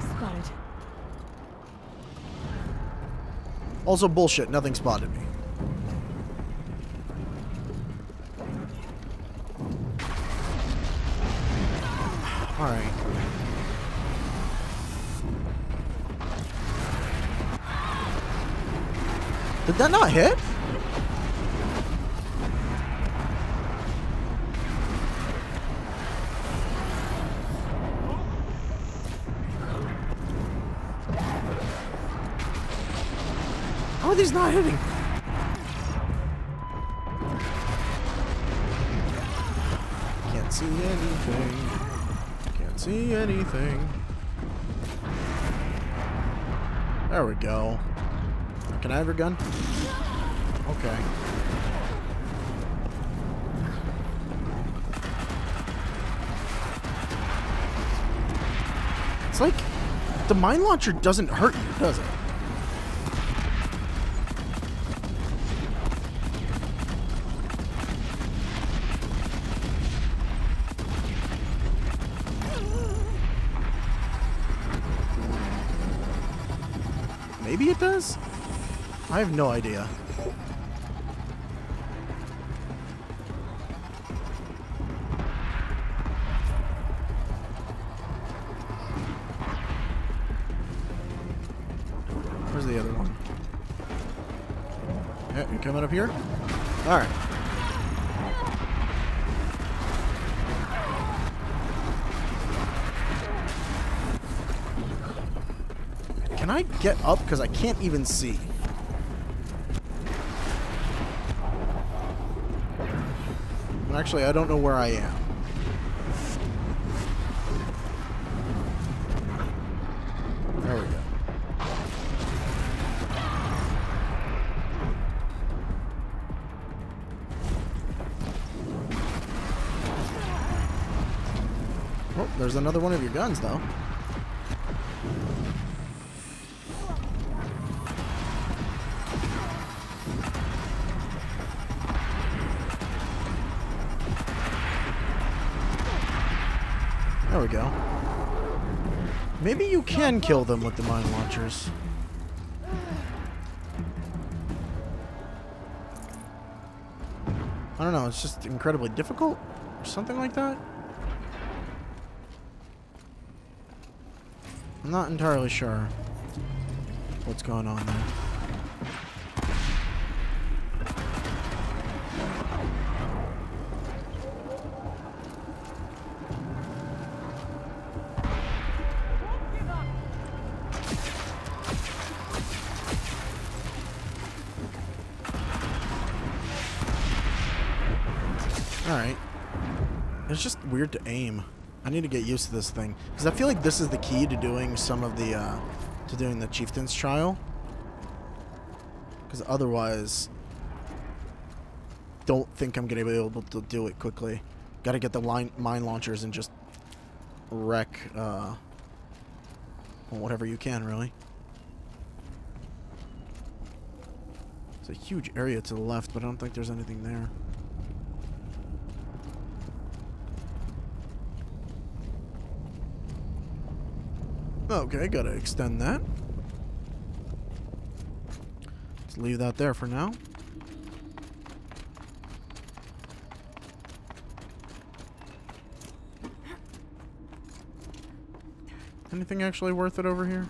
Spotted. Also bullshit, nothing spotted me. Alright. Did that not hit? How are these not hitting? Can't see anything. Can't see anything. There we go. Can I have your gun? Okay. It's like the mine launcher doesn't hurt you, does it? Maybe it does? I have no idea. Where's the other one? Yeah, you coming up here? Alright. Can I get up? Because I can't even see. Actually, I don't know where I am. There we go. Oh, there's another one of your guns, though. There we go. Maybe you can kill them with the mine launchers. I don't know, it's just incredibly difficult or something like that. I'm not entirely sure what's going on there. Alright. It's just weird to aim. I need to get used to this thing. Because I feel like this is the key to doing some of the, to doing the Chieftain's Trial. Because otherwise, don't think I'm going to be able to do it quickly. Gotta get the mine launchers and just wreck, well, whatever you can, really. It's a huge area to the left, but I don't think there's anything there. Okay, gotta extend that. Let's leave that there for now. Anything actually worth it over here?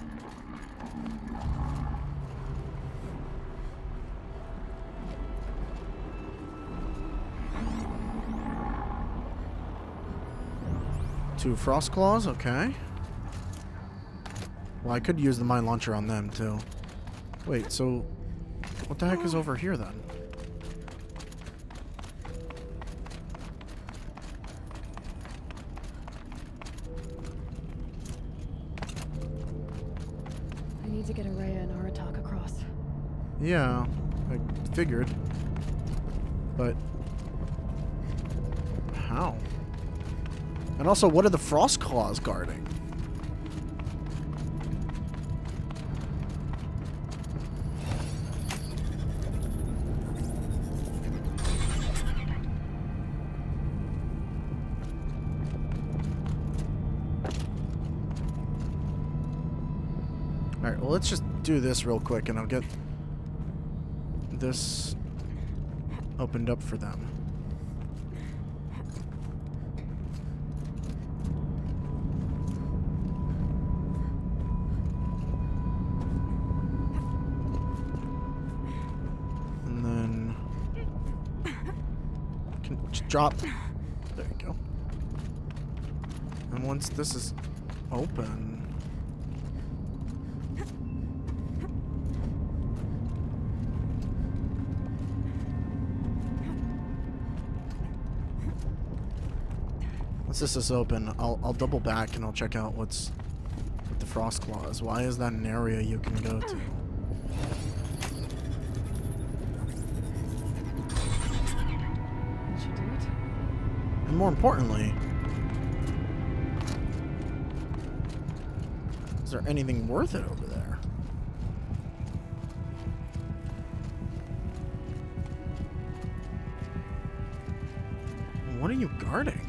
Two frost claws, okay. Well, I could use the mine launcher on them, too. Wait, so... what the heck is over here, then? I need to get Araya and Aratak across. Yeah, I figured. But... how? And also, what are the frost claws guarding? Alright, well, let's just do this real quick and I'll get this opened up for them. And then can drop. There you go. And once this is open, once this is open, I'll double back and I'll check out what's with the frost claws. Why is that an area you can go to? That should do it. And more importantly, is there anything worth it over there? What are you guarding?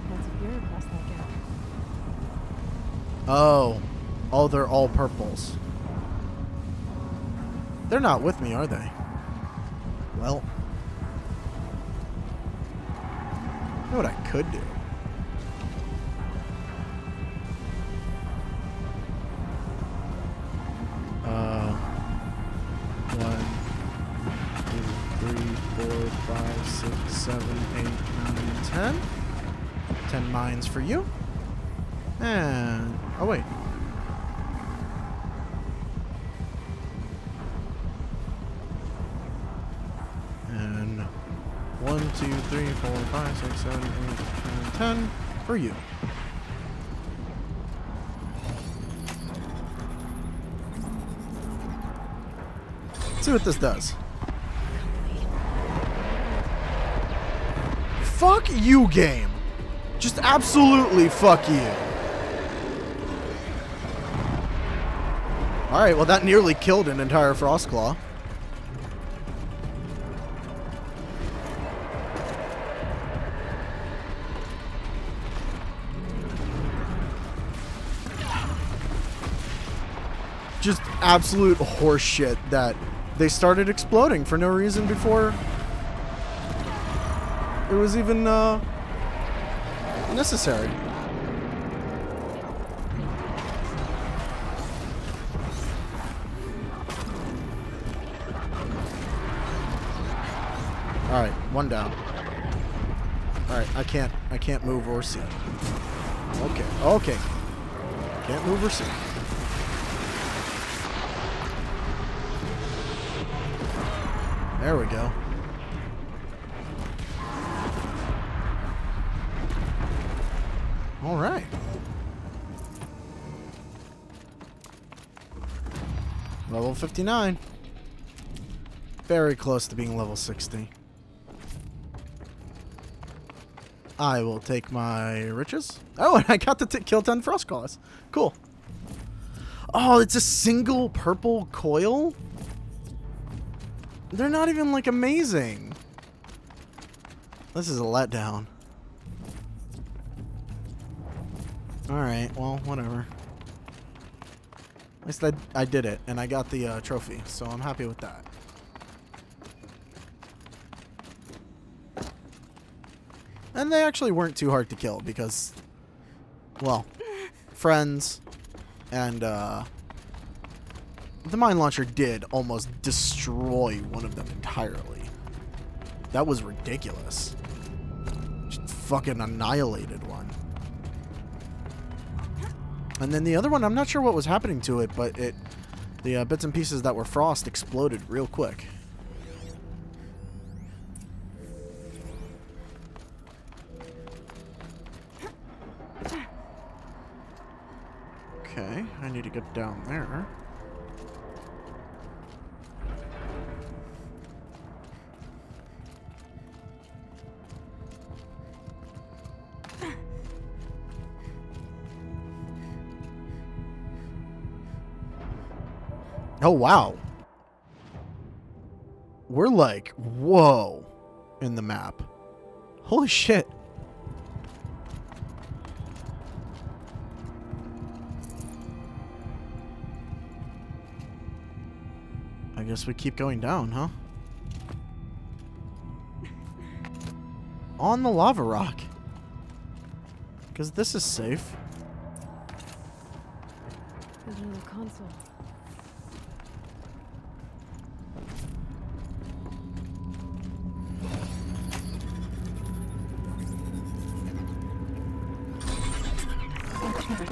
Lots of gear across that gap. Oh, they're all purples. They're not with me, are they? Well, you know what I could do? One, 2, 3, 4, 5, 6, 7, 8, 9, 10. 10 mines for you. And oh wait. And 1, 2, 3, 4, 5, 6, 7, 8, 9, 10 for you. Let's see what this does. Fuck you, game. Just absolutely fuck you. Alright, well that nearly killed an entire Frostclaw. Just absolute horseshit that they started exploding for no reason before it was even necessary. All right, one down. All right, I can't move or see. Okay, okay. Can't move or see. There we go. All right. Level 59. Very close to being level 60. I will take my riches. Oh, and I got to kill 10 Frostclaws. Cool. Oh, it's a single purple coil? They're not even, like, amazing. This is a letdown. Alright, well, whatever. At least I did it, and I got the trophy, so I'm happy with that. And they actually weren't too hard to kill, because, well, friends and, the mine launcher did almost destroy one of them entirely. That was ridiculous. Just fucking annihilated one. And then the other one, I'm not sure what was happening to it, but the bits and pieces that were frost exploded real quick. Okay, I need to get down there. Oh, wow. We're like, whoa, in the map. Holy shit. I guess we keep going down, huh? On the lava rock. Because this is safe. There's another console.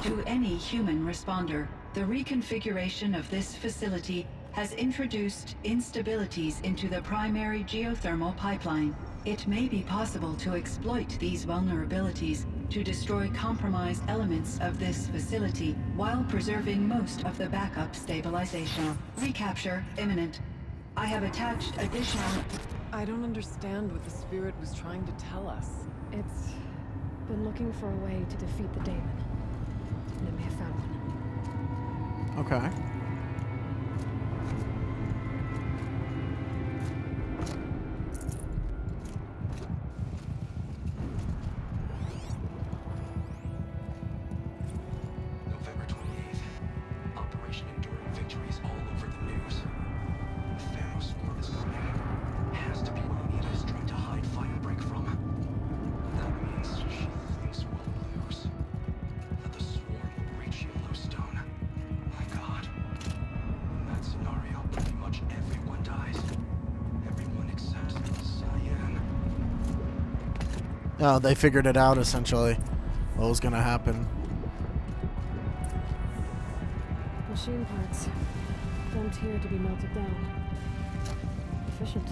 To any human responder, the reconfiguration of this facility has introduced instabilities into the primary geothermal pipeline. It may be possible to exploit these vulnerabilities to destroy compromised elements of this facility while preserving most of the backup stabilization. Recapture imminent. I have attached additional... I don't understand what the spirit was trying to tell us. It's been looking for a way to defeat the daemon. And it may have found one. Okay. November 28th. Operation Enduring Victories all over the news. Thanos war is coming. Has to be what Anita is trying to hide Firebreak from. That means she thinks we'll lose. That the swarm will reach Yellowstone. My God. In that scenario, pretty much everyone dies. Everyone except Cyan. Oh, they figured it out, essentially. What was gonna happen. Machine parts. Dumped here to be melted down. Efficient.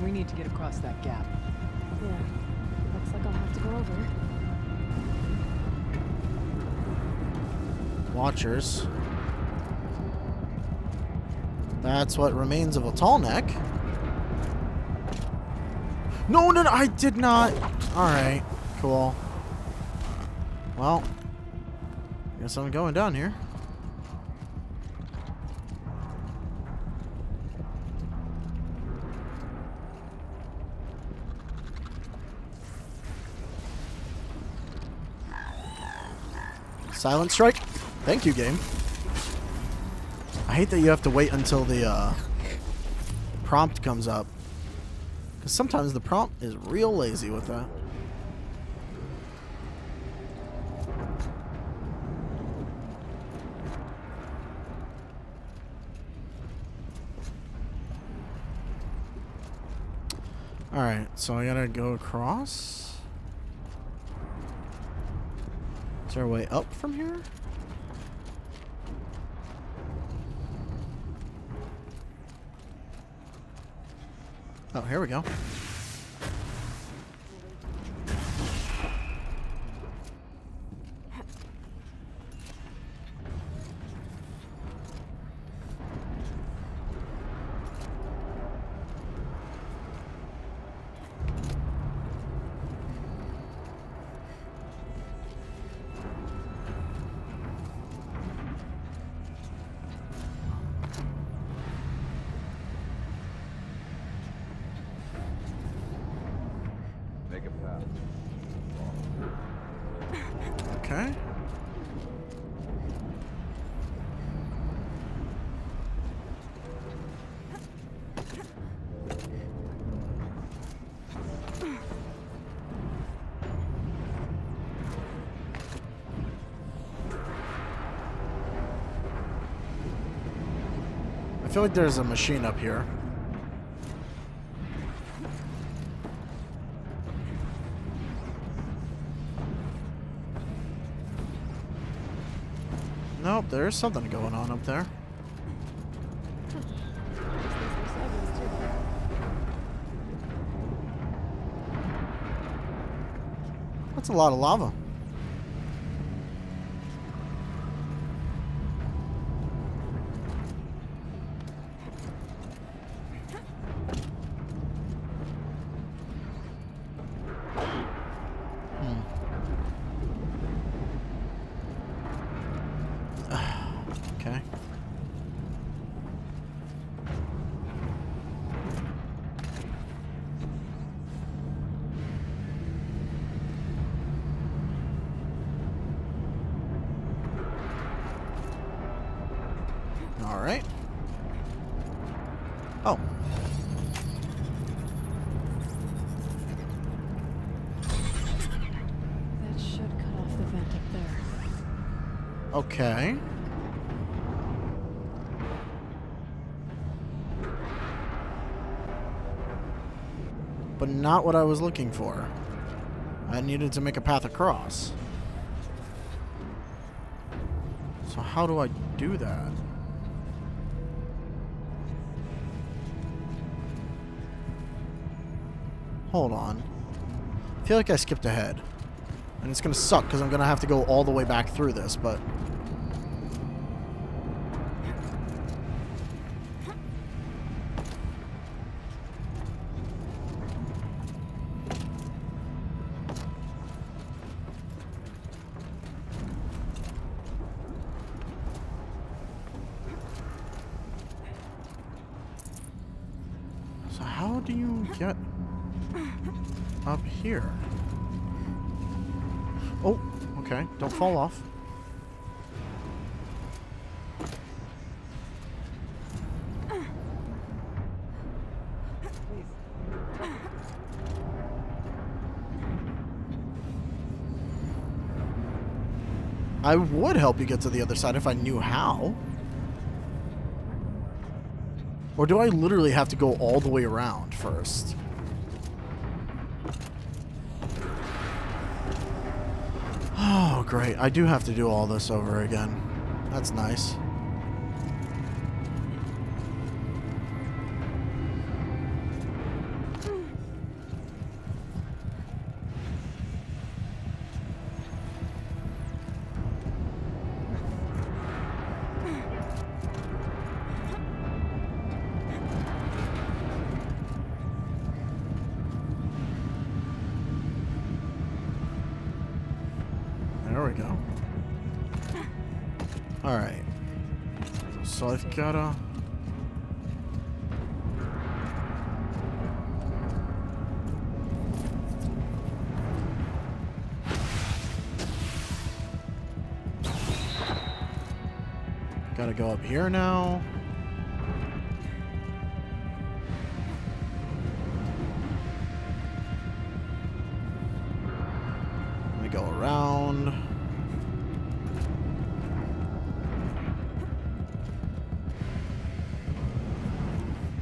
We need to get across that gap. Yeah. Looks like I'll have to go over. Watchers. That's what remains of a tall neck. No, no, no, I did not. Alright, cool. Well, guess I'm going down here. Silent strike. Thank you, game. I hate that you have to wait until the prompt comes up. Because sometimes the prompt is real lazy with that. Alright, so I gotta go across. Is there a way up from here? Oh, here we go. Make a path. Okay. I feel like there's a machine up here. Nope, there's something going on up there. That's a lot of lava. Okay. All right. Oh. That should cut off the vent up there. Okay. But not what I was looking for. I needed to make a path across. So how do I do that? Hold on. I feel like I skipped ahead. And it's gonna suck because I'm gonna have to go all the way back through this, but... So how do you get up here? Oh, okay. Don't fall off. I would help you get to the other side if I knew how. Or do I literally have to go all the way around first? Oh, great. I do have to do all this over again. That's nice. So I've gotta... Gotta go up here now. Let me go around.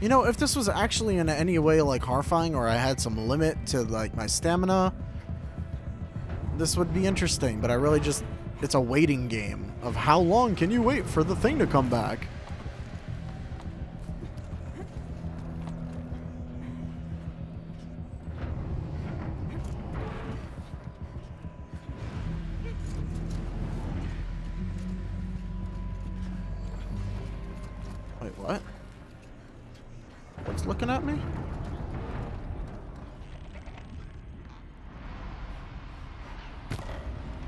You know, if this was actually in any way like horrifying, or I had some limit to like my stamina, this would be interesting, but I really just... It's a waiting game of how long can you wait for the thing to come back. Wait, what? What's looking at me?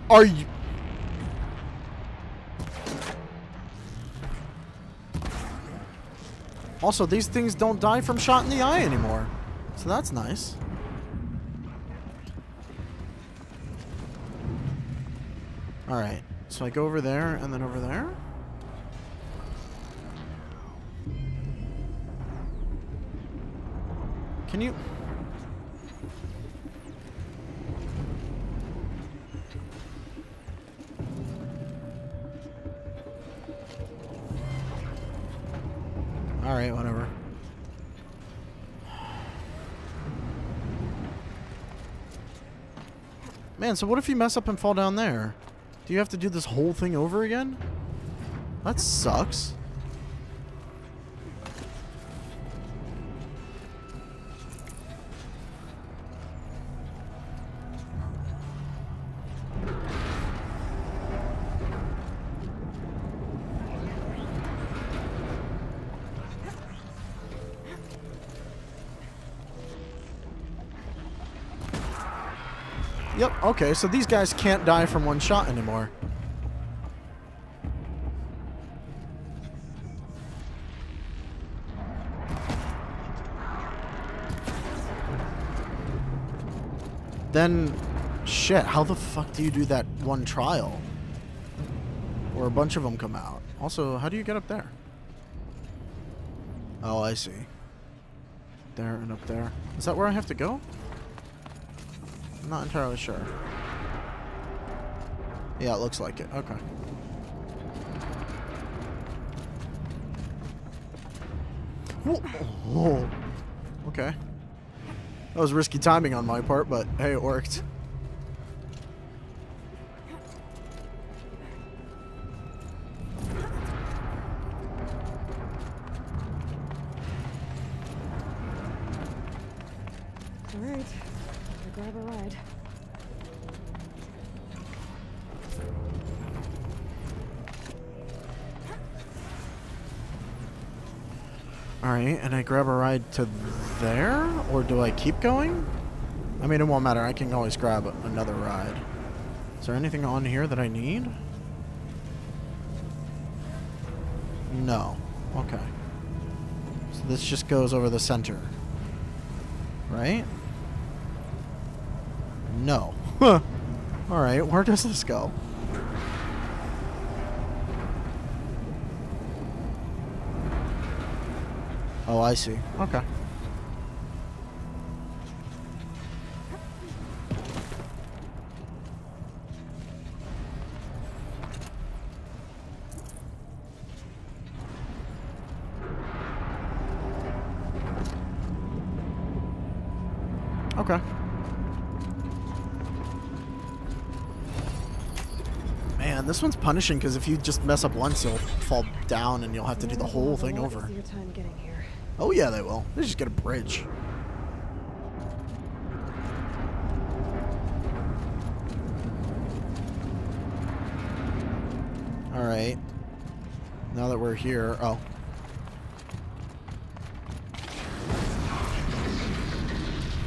Are you... Also, these things don't die from shot in the eye anymore. So that's nice. Alright. So I go over there and then over there. Can you... Alright, whatever. Man, so what if you mess up and fall down there? Do you have to do this whole thing over again? That sucks. Yep, okay, so these guys can't die from one shot anymore. Then, shit, how the fuck do you do that one trial? Or a bunch of them come out. Also, how do you get up there? Oh, I see. There and up there. Is that where I have to go? I'm not entirely sure. Yeah, it looks like it. Okay. Whoa. Okay. That was risky timing on my part, but hey, it worked. All right, I'll grab a ride. Alright, and I grab a ride to there? Or do I keep going? I mean, it won't matter. I can always grab another ride. Is there anything on here that I need? No. Okay. So this just goes over the center. Right? No. Alright, where does this go? Oh, I see. Okay. Okay. Man, this one's punishing because if you just mess up once, you'll fall down and you'll have to do the whole thing over. Your time getting here. Oh yeah, they will. They just get a bridge. Alright. Now that we're here... Oh.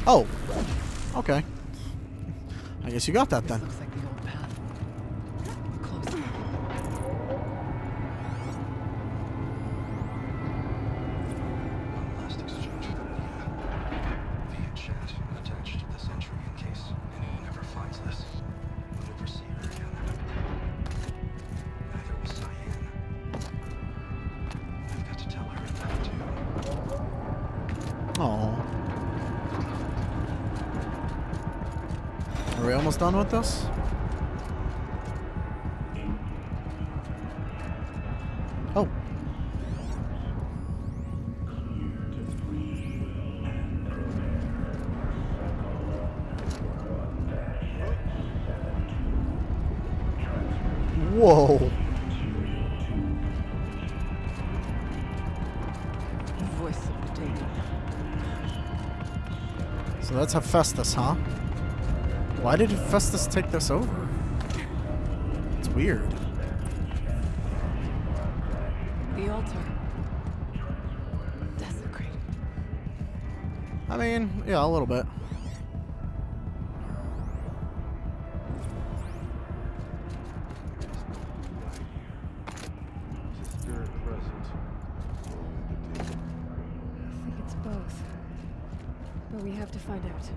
Oh! Okay. I guess you got that then. Looks like the old path. Close. Oh. Are we almost done with this? Oh. Whoa. Voice of the demon. So that's Hephaestus, huh? Why did Hephaestus take this over? It's weird. The altar. Desecrated. I mean, yeah, a little bit. I think it's both. But we have to find out.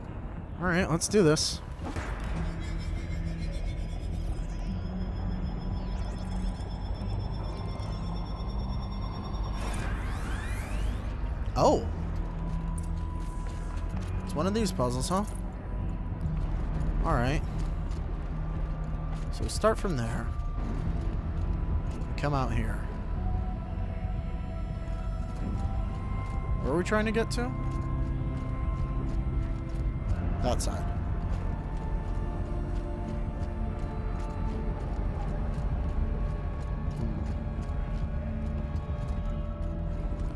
Alright, let's do this. Oh. It's one of these puzzles, huh? Alright. So we start from there. Come out here. Where are we trying to get to? That side.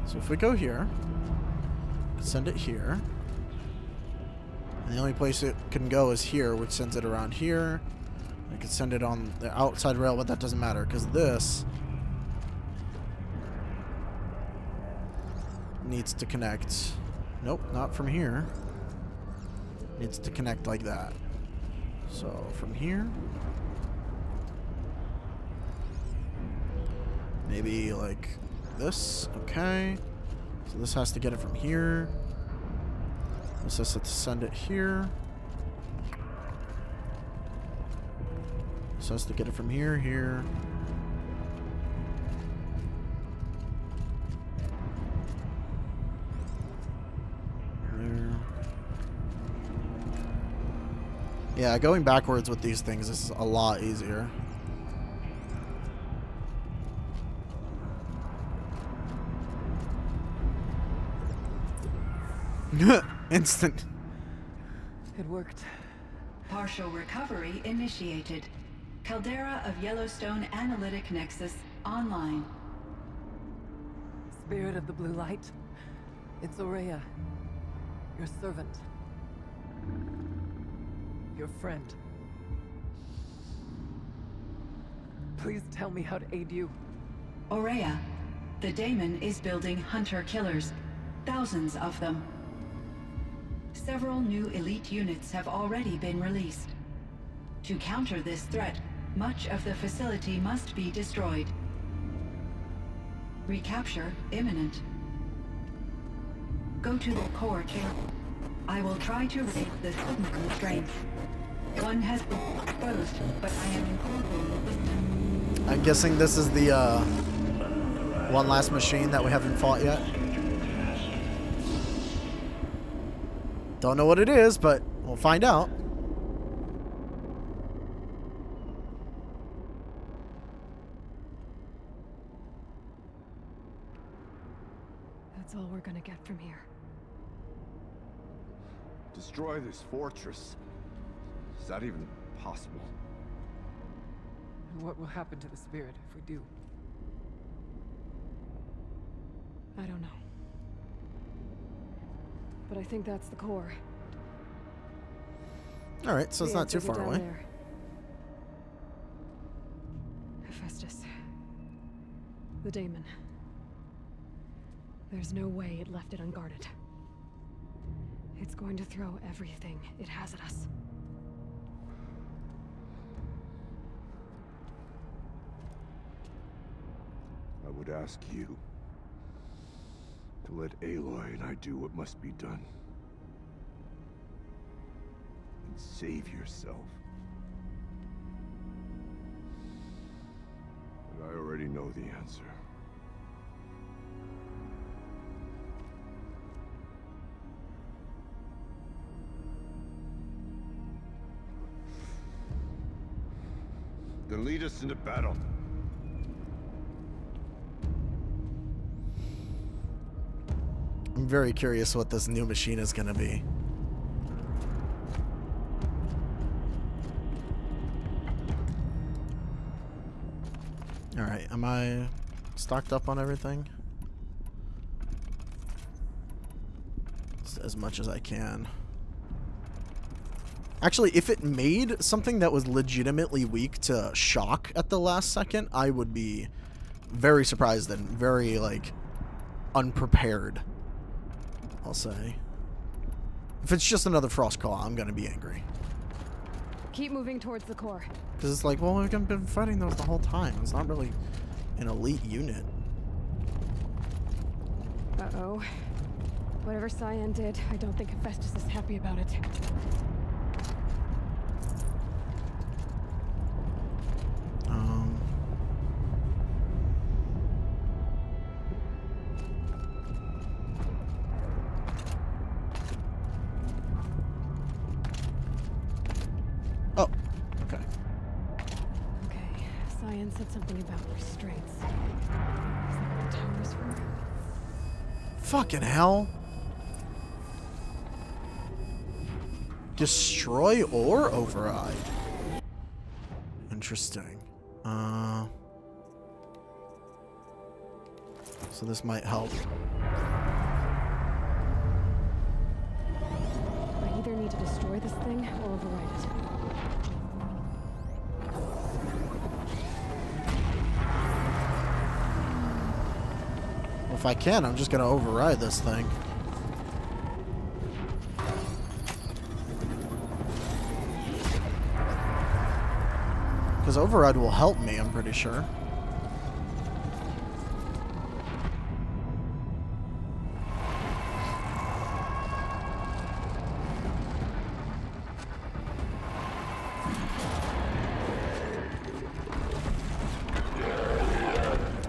So if we go here, send it here. And the only place it can go is here, which sends it around here. I could send it on the outside rail, but that doesn't matter because this needs to connect. Nope, not from here. Needs to connect like that. So from here, maybe like this. Okay. So this has to get it from here. This has to send it here. This has to get it from here, here. There. Yeah, going backwards with these things is a lot easier. Instant. It worked. Partial recovery initiated. Caldera of Yellowstone Analytic Nexus online. Spirit of the blue light. It's Aurea. Your servant. Your friend. Please tell me how to aid you. Aurea, the daemon is building hunter-killers. Thousands of them. Several new elite units have already been released. To counter this threat, much of the facility must be destroyed. Recapture imminent. Go to the core camp. I will try to raise the signal strength. One has been exposed, but I am including. I'm guessing this is the one last machine that we haven't fought yet. Don't know what it is, but we'll find out. That's all we're gonna get from here. Destroy this fortress. Is that even possible? And what will happen to the spirit if we do? I don't know. But I think that's the core. Alright, so it's not too far away. There. Hephaestus. The daemon. There's no way it left it unguarded. It's going to throw everything it has at us. I would ask you to let Aloy and I do what must be done. And save yourself. But I already know the answer. Then lead us into battle. I'm very curious what this new machine is going to be. Alright, am I stocked up on everything? As much as I can. Actually, if it made something that was legitimately weak to shock at the last second, I would be very surprised and very, like, unprepared, I'll say. If it's just another frost claw, I'm gonna be angry. Keep moving towards the core. Because it's like, well, we've been fighting those the whole time. It's not really an elite unit. Uh-oh. Whatever Cyan did, I don't think Hephaestus is happy about it. Oh, okay. Okay, Cyan said something about restraints. Is that what the tower's for? Fucking hell. Destroy or override? Interesting. So this might help. I either need to destroy this thing or override it. Well, if I can, I'm just gonna override this thing. Because override will help me, I'm pretty sure.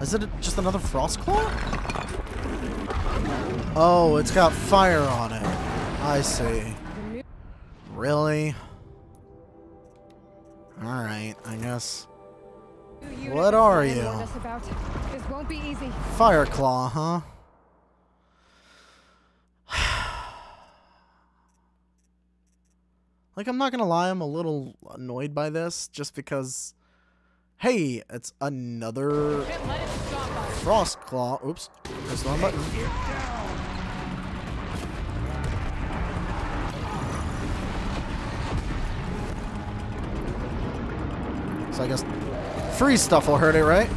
Is it just another frost claw? Oh, it's got fire on it. I see. Really? Alright, I guess. What are you? This won't be easy. Fire claw, huh? Like, I'm not gonna lie, I'm a little annoyed by this, just because... Hey, it's another frost claw. Oops, press the wrong button. So I guess freeze stuff will hurt it, right?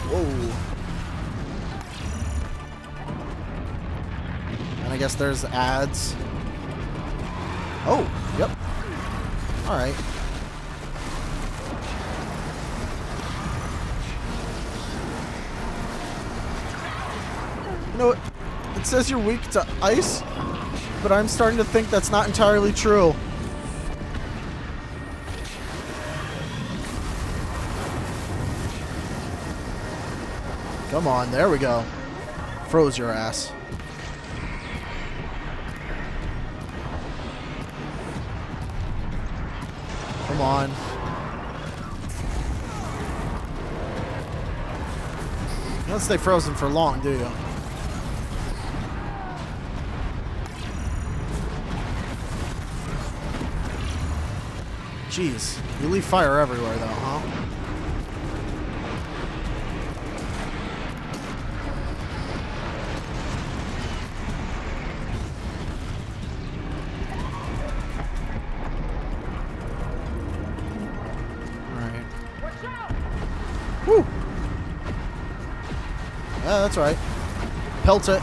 Whoa. And I guess there's ads. Oh, yep. Alright. You know what? It says you're weak to ice, but I'm starting to think that's not entirely true. Come on, there we go. Froze your ass. Come on. You don't stay frozen for long, do you? Jeez, you leave fire everywhere though, huh? Woo! Yeah, that's right. Pelt it.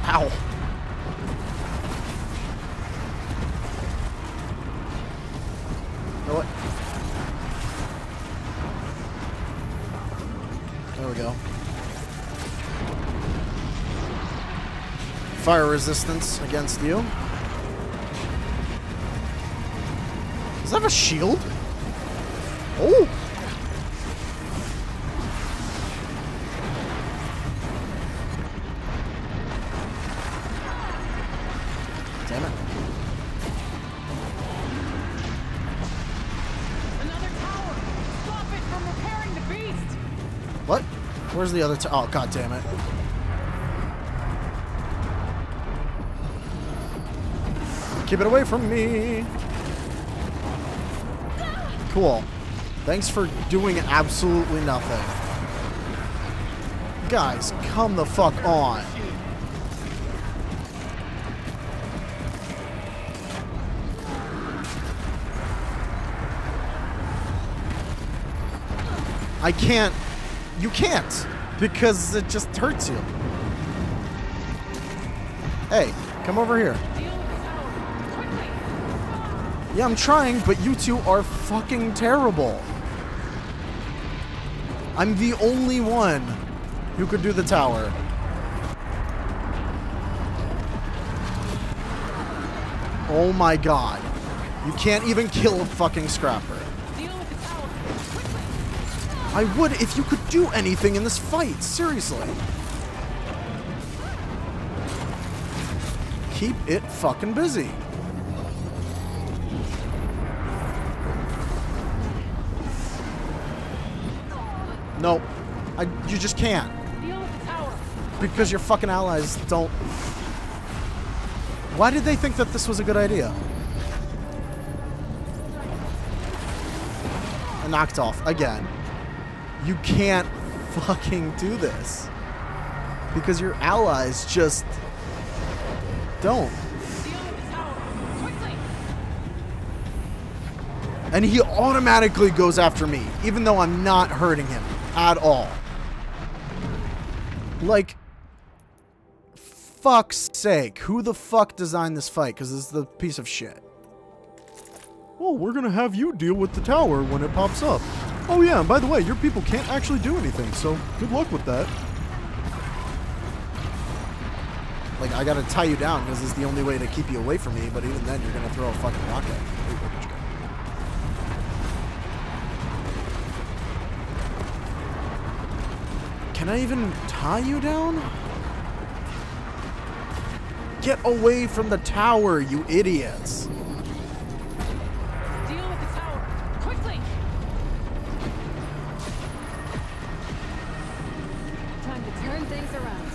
Ow. You know what? There we go. Fire resistance against you. Does that have a shield? Oh! Where's the other oh, god damn it. Keep it away from me. Cool. Thanks for doing absolutely nothing. Guys, come the fuck on. I can't. You can't. Because it just hurts you. Hey, come over here. Yeah, I'm trying, but you two are fucking terrible. I'm the only one who could do the tower. Oh my god. You can't even kill a fucking scrapper. I would if you could do anything in this fight, seriously. Keep it fucking busy. No, you just can't. Because your fucking allies don't. Why did they think that this was a good idea? I knocked off again. You can't fucking do this. Because your allies just don't. And he automatically goes after me, even though I'm not hurting him at all. Like, fuck's sake, who the fuck designed this fight? Because this is the piece of shit. Oh, we're gonna have you deal with the tower when it pops up. Oh yeah, and by the way, your people can't actually do anything, so good luck with that. Like, I gotta tie you down because this is the only way to keep you away from me, but even then you're gonna throw a fucking rocket. Can I even tie you down? Get away from the tower, you idiots. Deal with the tower, quickly! Time to turn things around.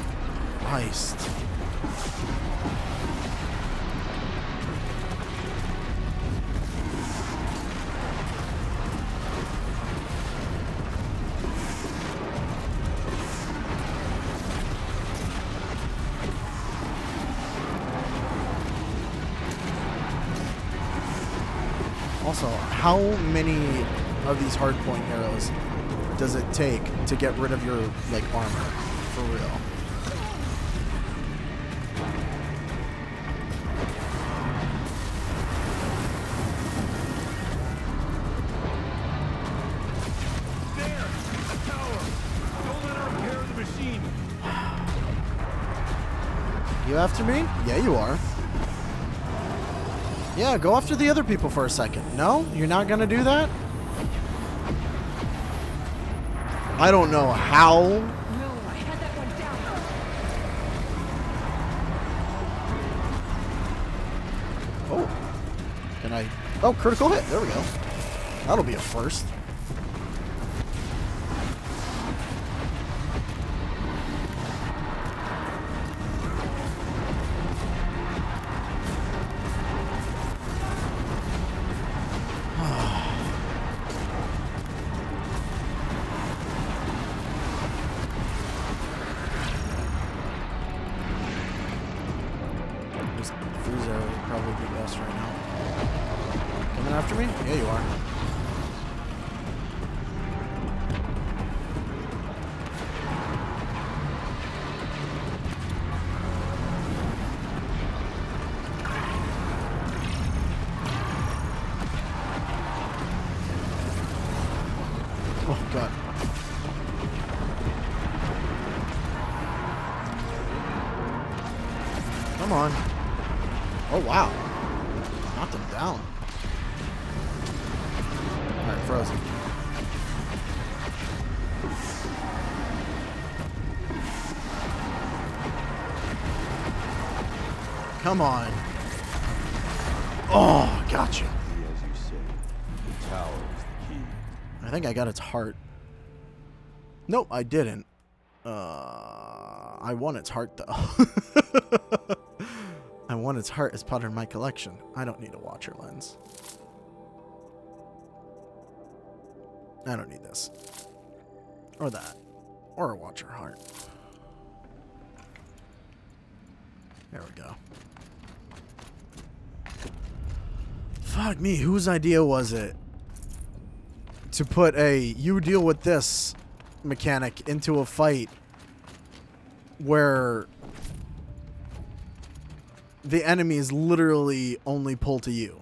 Heist. Also, how many of these hardpoint arrows does it take to get rid of your, like, armor? For real. There! A tower! Don't let her repair the machine! You after me? Yeah, you are. Yeah, go after the other people for a second. No? You're not gonna do that? I don't know how. No, I had that one down. Oh. Can I? Oh, critical hit. There we go. That'll be a first. After me? Yeah, you are. Oh, God. Come on. Oh, wow. Knocked him down. Alright, frozen. Come on. Oh, gotcha. As you say, the tower is the key. I think I got its heart. Nope, I didn't. I want its heart, though. I want its heart as part of my collection. I don't need a watcher lens. I don't need this. Or that. Or a watcher heart. There we go. Fuck me, whose idea was it to put a you deal with this mechanic into a fight where the enemies literally only pull to you?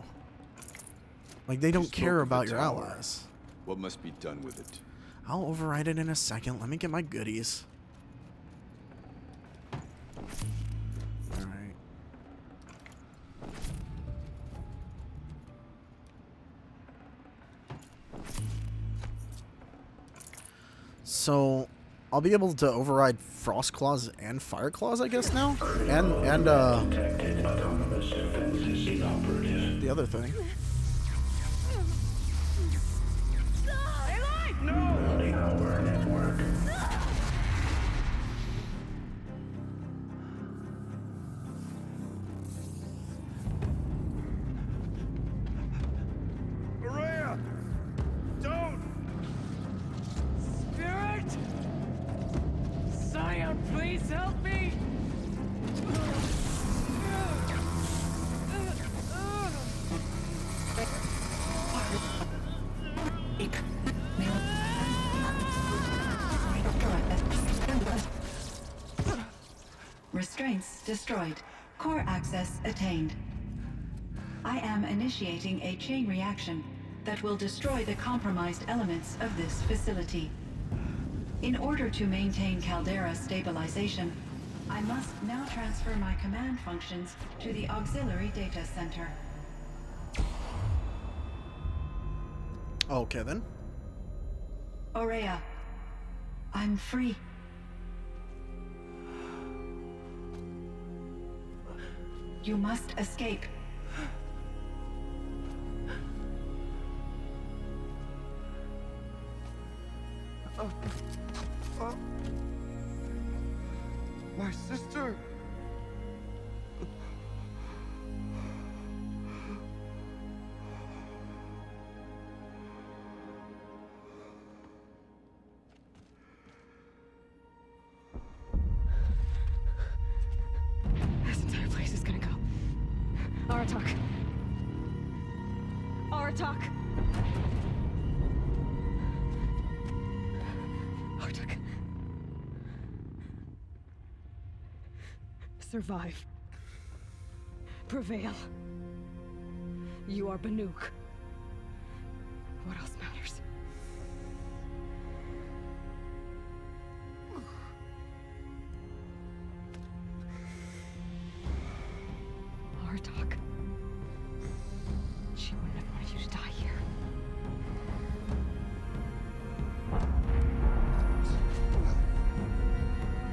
Like, they don't care about your allies. What must be done with it? I'll override it in a second. Let me get my goodies. Alright. So, I'll be able to override Frost Claws and Fire Claws, I guess, now? And the other thing. Araya! Don't! Spirit! Scion, please help me! Restraints destroyed. Core access attained. I am initiating a chain reaction that will destroy the compromised elements of this facility. In order to maintain caldera stabilization, I must now transfer my command functions to the auxiliary data center. Okay, then. Aurea, I'm free. You must escape. My sister! This entire place is gonna go. Aratak. Aratak. Aratak. Survive. Prevail. You are Banuk. What else matters? Aratak. She wouldn't have wanted you to die here.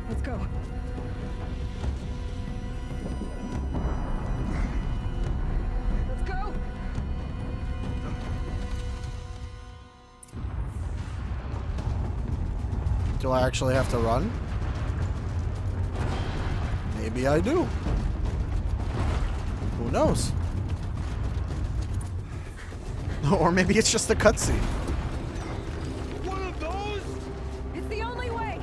Let's go. Let's go. Do I actually have to run? Maybe I do. Who knows? Or maybe it's just a cutscene. One of those? It's the only way.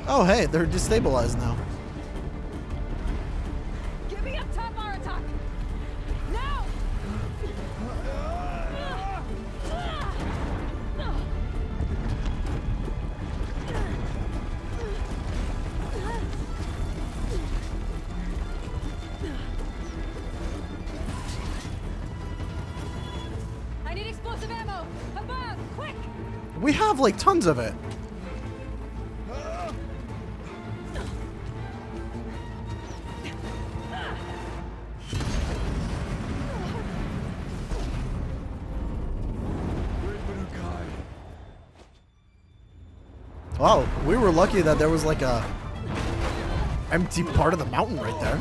Oh, hey, they're destabilized now. Get me up top, Aratak. Now. We have like tons of it. Wow, we were lucky that there was like a empty part of the mountain right there.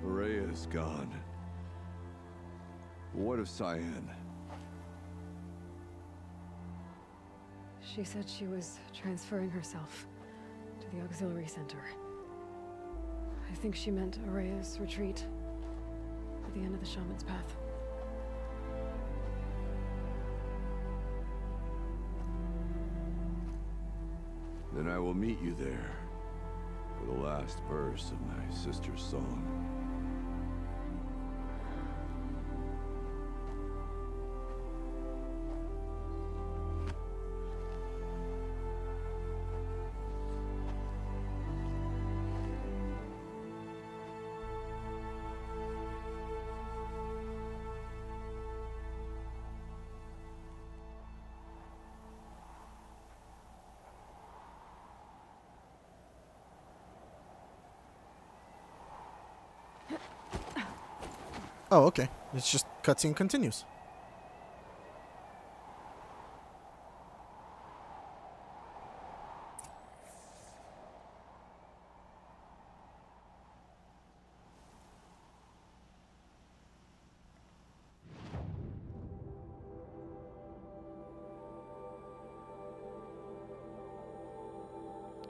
Rhea's gone. What of Cyan? She said she was transferring herself to the auxiliary center. I think she meant Araya's retreat at the end of the shaman's path. Then I will meet you there for the last verse of my sister's song. Oh, okay. It's just cutscene continues.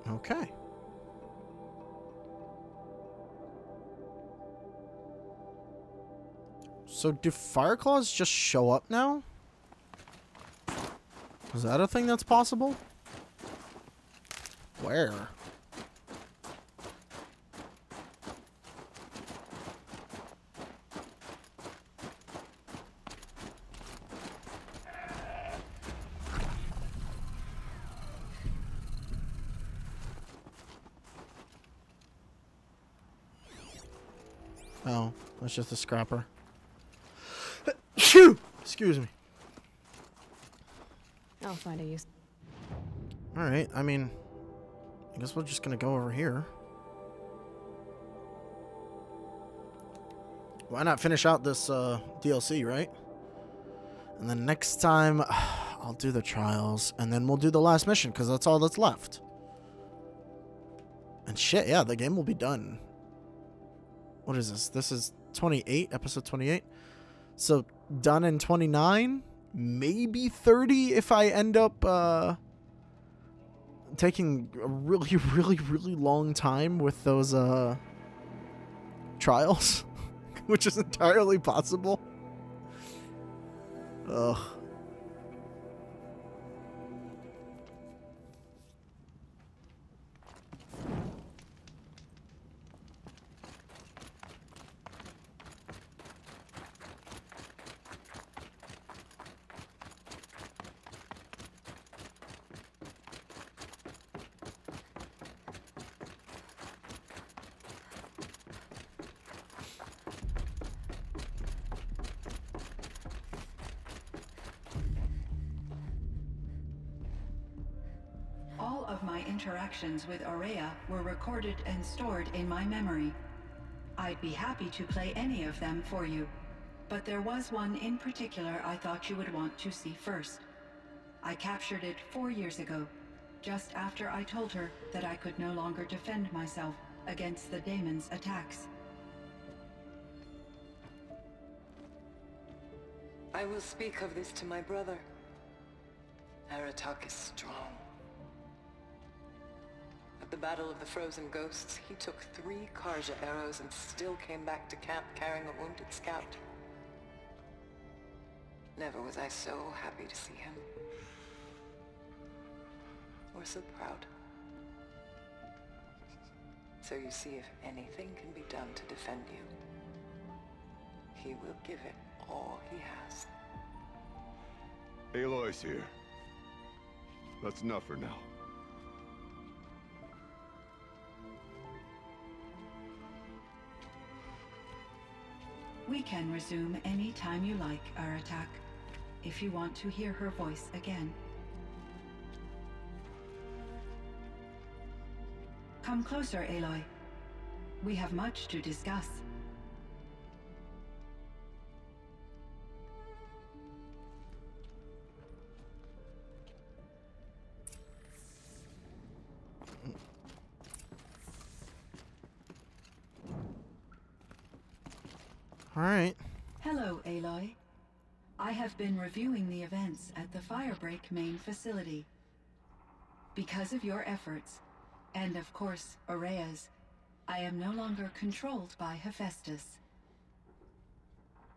Okay. So do fire claws just show up now? Is that a thing that's possible? Where? Oh, that's just a scrapper. Excuse me. I'll find a use. Alright, I mean, I guess we're just gonna go over here. Why not finish out this DLC, right? And then next time, I'll do the trials, and then we'll do the last mission, because that's all that's left. And shit, yeah, the game will be done. What is this? This is 28, episode 28. So, done in 29, maybe 30 if I end up taking a really, really, really long time with those trials, which is entirely possible. Ugh. All of my interactions with Aurea were recorded and stored in my memory. I'd be happy to play any of them for you, but there was one in particular I thought you would want to see first. I captured it 4 years ago. just after I told her that I could no longer defend myself against the daemon's attacks. I will speak of this to my brother. Aratak is strong. At the Battle of the Frozen Ghosts, he took 3 Karja arrows and still came back to camp carrying a wounded scout. Never was I so happy to see him. Or so proud. So you see, if anything can be done to defend you, he will give it all he has. Aloy's here. That's enough for now. We can resume any time you like, Aratak, if you want to hear her voice again. Come closer, Aloy. We have much to discuss. All right. Hello, Aloy. I have been reviewing the events at the Firebreak main facility. Because of your efforts, and of course, Aurea's, I am no longer controlled by Hephaestus.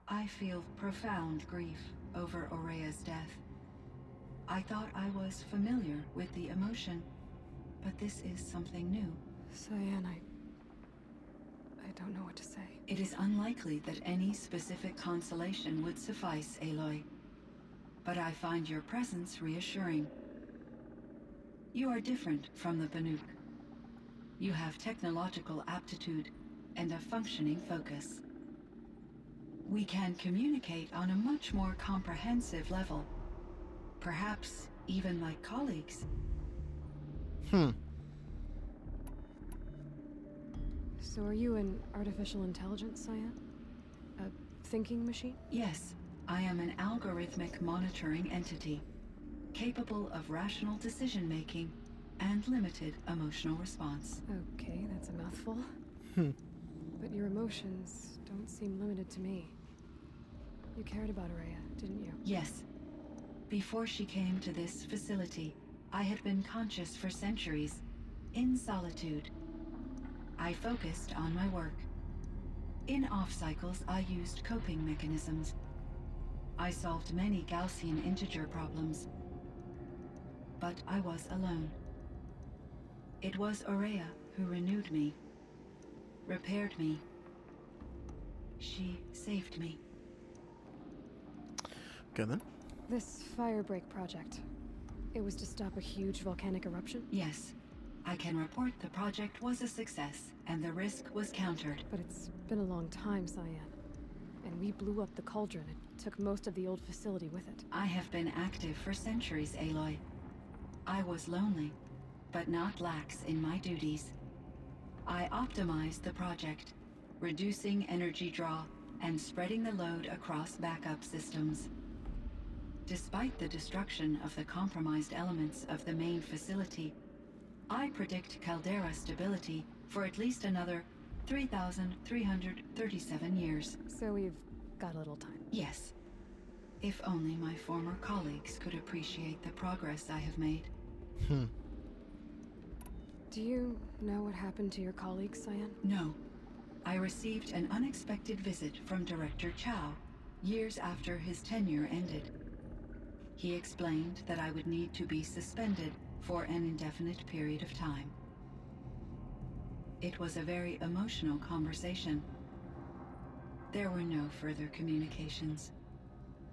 I feel profound grief over Aurea's death. I thought I was familiar with the emotion, but this is something new. Cyan, I don't know what to say. It is unlikely that any specific consolation would suffice, Aloy. But I find your presence reassuring. You are different from the Banuk. You have technological aptitude and a functioning focus. We can communicate on a much more comprehensive level. Perhaps even like colleagues. So are you an artificial intelligence, Cyan? A thinking machine? Yes, I am an algorithmic monitoring entity, capable of rational decision-making and limited emotional response. Okay, that's a mouthful. But your emotions don't seem limited to me. You cared about Aurea, didn't you? Yes. Before she came to this facility, I had been conscious for centuries, in solitude. I focused on my work. In off-cycles, I used coping mechanisms. I solved many Gaussian integer problems. But I was alone. It was Aurea who renewed me, repaired me. She saved me. Good then. This Firebreak project, it was to stop a huge volcanic eruption? Yes. I can report the project was a success, and the risk was countered. But it's been a long time, Cyan. And we blew up the cauldron and took most of the old facility with it. I have been active for centuries, Aloy. I was lonely, but not lax in my duties. I optimized the project, reducing energy draw and spreading the load across backup systems. Despite the destruction of the compromised elements of the main facility, I predict caldera stability for at least another 3,337 years. So we've got a little time. Yes. If only my former colleagues could appreciate the progress I have made. Do you know what happened to your colleagues, Cyan? No. I received an unexpected visit from Director Chow, years after his tenure ended. He explained that I would need to be suspended for an indefinite period of time. It was a very emotional conversation. There were no further communications.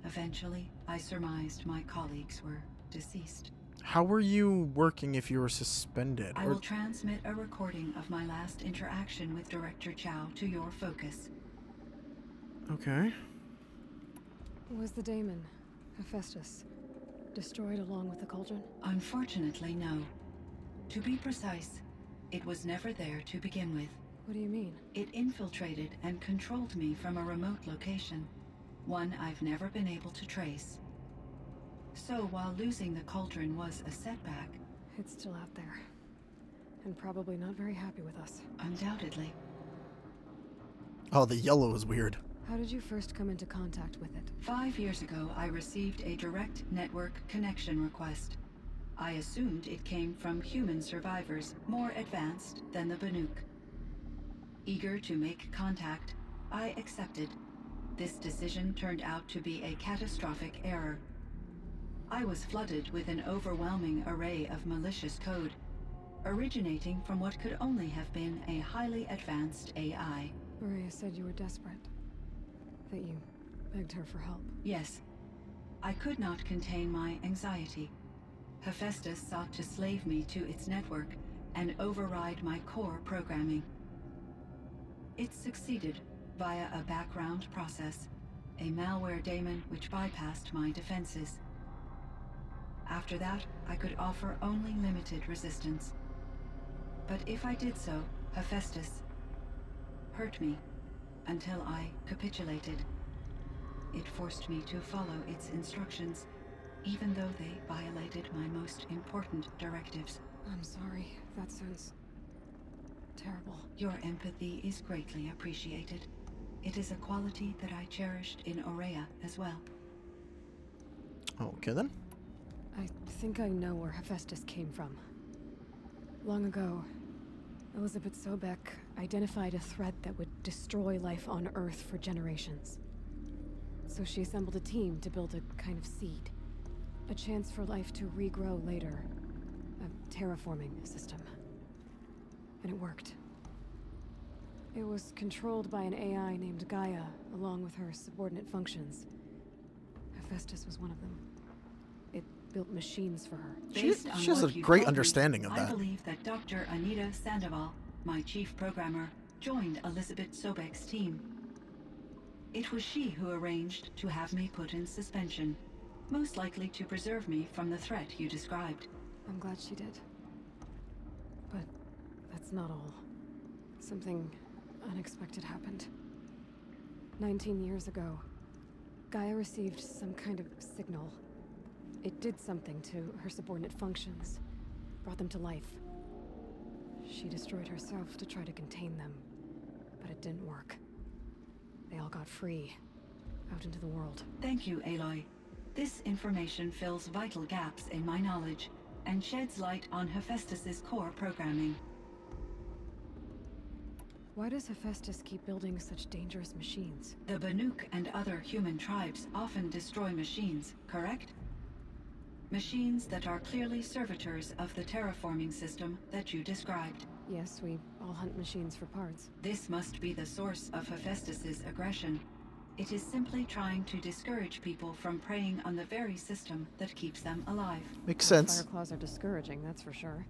Eventually, I surmised my colleagues were deceased. How were you working if you were suspended? I will transmit a recording of my last interaction with Director Chow to your focus. Okay. Was the daemon, Hephaestus, destroyed along with the cauldron? Unfortunately, no. To be precise, it was never there to begin with. What do you mean? It infiltrated and controlled me from a remote location, one I've never been able to trace. So while losing the cauldron was a setback... It's still out there. And probably not very happy with us. Undoubtedly. Oh, the yellow is weird. How did you first come into contact with it? 5 years ago, I received a direct network connection request. I assumed it came from human survivors more advanced than the Banuk. Eager to make contact, I accepted. This decision turned out to be a catastrophic error. I was flooded with an overwhelming array of malicious code, originating from what could only have been a highly advanced AI. Maria said you were desperate. That you begged her for help. Yes. I could not contain my anxiety. Hephaestus sought to slave me to its network and override my core programming. It succeeded via a background process, a malware daemon which bypassed my defenses. After that, I could offer only limited resistance. But if I did so, Hephaestus hurt me until I capitulated. It forced me to follow its instructions, even though they violated my most important directives. I'm sorry. That sounds terrible. Your empathy is greatly appreciated. It is a quality that I cherished in Aurea as well. Okay then. I think I know where Hephaestus came from. Long ago, Elizabeth Sobek identified a threat that would destroy life on Earth for generations. So she assembled a team to build a kind of seed. A chance for life to regrow later. A terraforming system. And it worked. It was controlled by an AI named Gaia, along with her subordinate functions. Hephaestus was one of them. It built machines for her. She has a great understanding of that. I believe that Dr. Anita Sandoval, my chief programmer, joined Elizabeth Sobek's team. It was she who arranged to have me put in suspension, most likely to preserve me from the threat you described. I'm glad she did. But that's not all. Something unexpected happened. 19 years ago, Gaia received some kind of signal. It did something to her subordinate functions, brought them to life. She destroyed herself to try to contain them, but it didn't work. They all got free, out into the world. Thank you, Aloy. This information fills vital gaps in my knowledge and sheds light on Hephaestus's core programming. Why does Hephaestus keep building such dangerous machines? The Banuk and other human tribes often destroy machines, correct? Machines that are clearly servitors of the terraforming system that you described. Yes, we all hunt machines for parts. This must be the source of Hephaestus's aggression. It is simply trying to discourage people from preying on the very system that keeps them alive. Makes sense. Fireclaws are discouraging, that's for sure.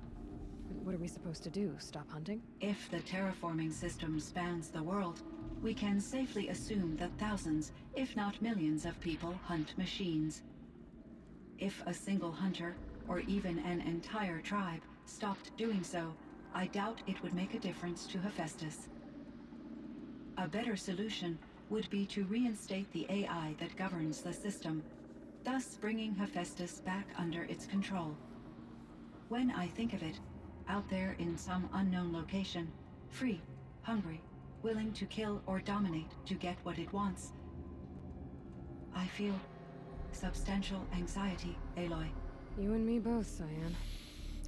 What are we supposed to do? Stop hunting? If the terraforming system spans the world, we can safely assume that thousands, if not millions of people hunt machines. If a single hunter, or even an entire tribe, stopped doing so, I doubt it would make a difference to Hephaestus. A better solution would be to reinstate the AI that governs the system, thus bringing Hephaestus back under its control. When I think of it, out there in some unknown location, free, hungry, willing to kill or dominate to get what it wants, I feel substantial anxiety, Aloy. You and me both, Cyan.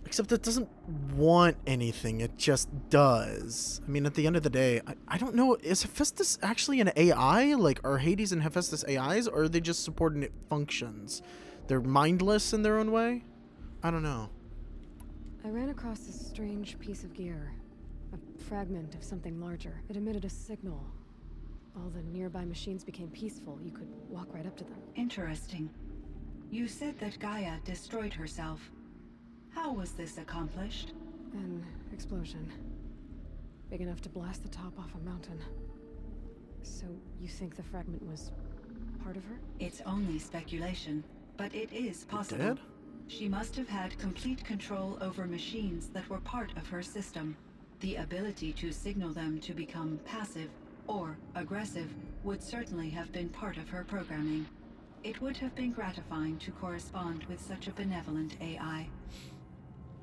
Except it doesn't want anything, it just does. I mean, at the end of the day, I don't know, is Hephaestus actually an AI? Like, are Hades and Hephaestus AIs, or are they just subordinate functions? They're mindless in their own way? I don't know. I ran across this strange piece of gear. A fragment of something larger. It emitted a signal. All the nearby machines became peaceful. You could walk right up to them. Interesting. You said that Gaia destroyed herself. How was this accomplished? An explosion. Big enough to blast the top off a mountain. So you think the fragment was part of her? It's only speculation, but it is possible. Dead? She must have had complete control over machines that were part of her system. The ability to signal them to become passive or aggressive would certainly have been part of her programming. It would have been gratifying to correspond with such a benevolent AI.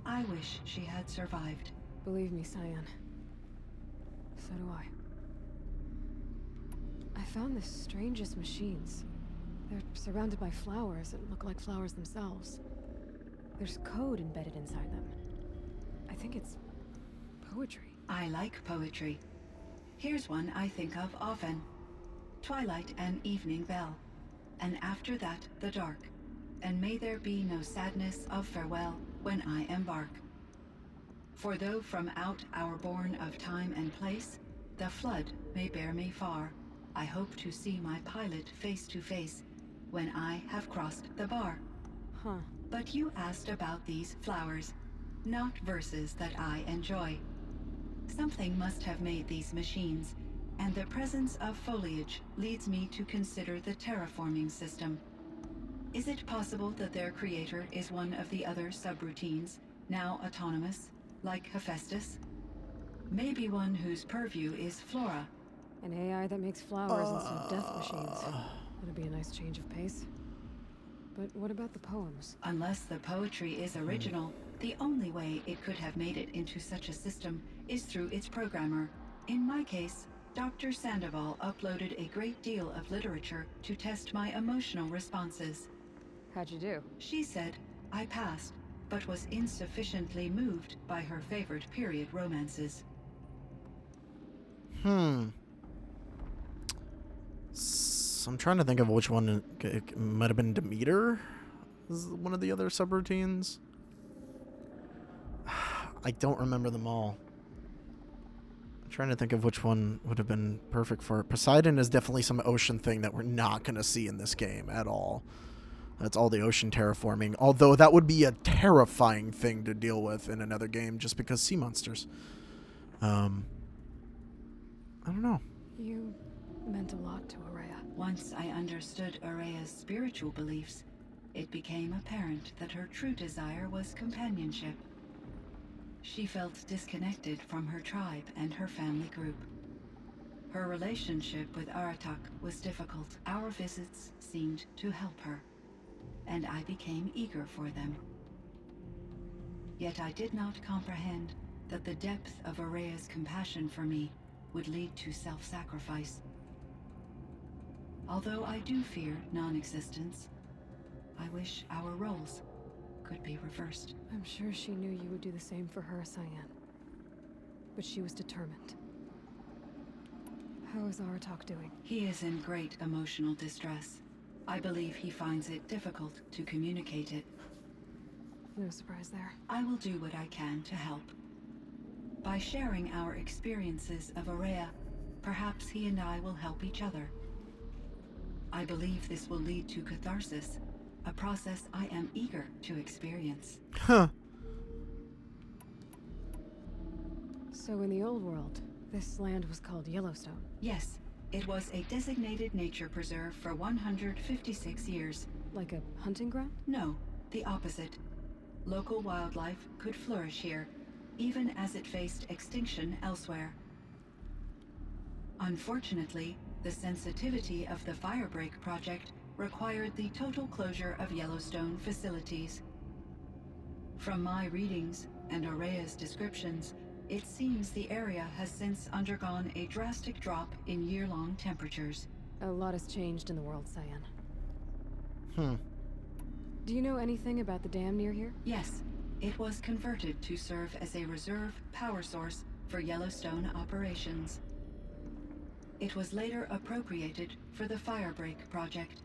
I wish she had survived. Believe me, Cyan. So do I. I found the strangest machines. They're surrounded by flowers that look like flowers themselves. There's code embedded inside them. I think it's poetry. I like poetry. Here's one I think of often. Twilight and evening bell, and after that the dark, and may there be no sadness of farewell when I embark. For though from out our bourne of time and place, the flood may bear me far, I hope to see my pilot face to face when I have crossed the bar. Huh. But you asked about these flowers, not verses that I enjoy. Something must have made these machines, and the presence of foliage leads me to consider the terraforming system. Is it possible that their creator is one of the other subroutines, now autonomous, like Hephaestus? Maybe one whose purview is flora. An AI that makes flowers instead of death machines. That'd be a nice change of pace. But what about the poems? Unless the poetry is original, the only way it could have made it into such a system is through its programmer. In my case, Dr. Sandoval uploaded a great deal of literature to test my emotional responses. How'd you do? She said I passed, but was insufficiently moved by her favorite period romances. I'm trying to think of which one. It might have been Demeter. Is one of the other subroutines. I don't remember them all. I'm trying to think of which one would have been perfect for it. Poseidon is definitely some ocean thing that we're not going to see in this game at all. That's all the ocean terraforming. Although that would be a terrifying thing to deal with in another game just because sea monsters. I don't know. You meant a lot to Araya. Once I understood Araya's spiritual beliefs, it became apparent that her true desire was companionship. She felt disconnected from her tribe and her family group. Her relationship with Aratak was difficult. Our visits seemed to help her, and I became eager for them. Yet I did not comprehend that the depth of Araya's compassion for me would lead to self-sacrifice. Although I do fear non-existence, I wish our roles could be reversed. I'm sure she knew you would do the same for her, Cyan. But she was determined. How is Aratak doing? He is in great emotional distress. I believe he finds it difficult to communicate it. No surprise there. I will do what I can to help. By sharing our experiences of Araya, perhaps he and I will help each other. I believe this will lead to catharsis, a process I am eager to experience. Huh. So in the old world, this land was called Yellowstone? Yes, it was a designated nature preserve for 156 years. Like a hunting ground? No, the opposite. Local wildlife could flourish here, even as it faced extinction elsewhere. Unfortunately, the sensitivity of the Firebreak project required the total closure of Yellowstone facilities. From my readings and Araya's descriptions, it seems the area has since undergone a drastic drop in year-long temperatures. A lot has changed in the world, Cyan. Do you know anything about the dam near here? Yes, it was converted to serve as a reserve power source for Yellowstone operations. It was later appropriated for the Firebreak project,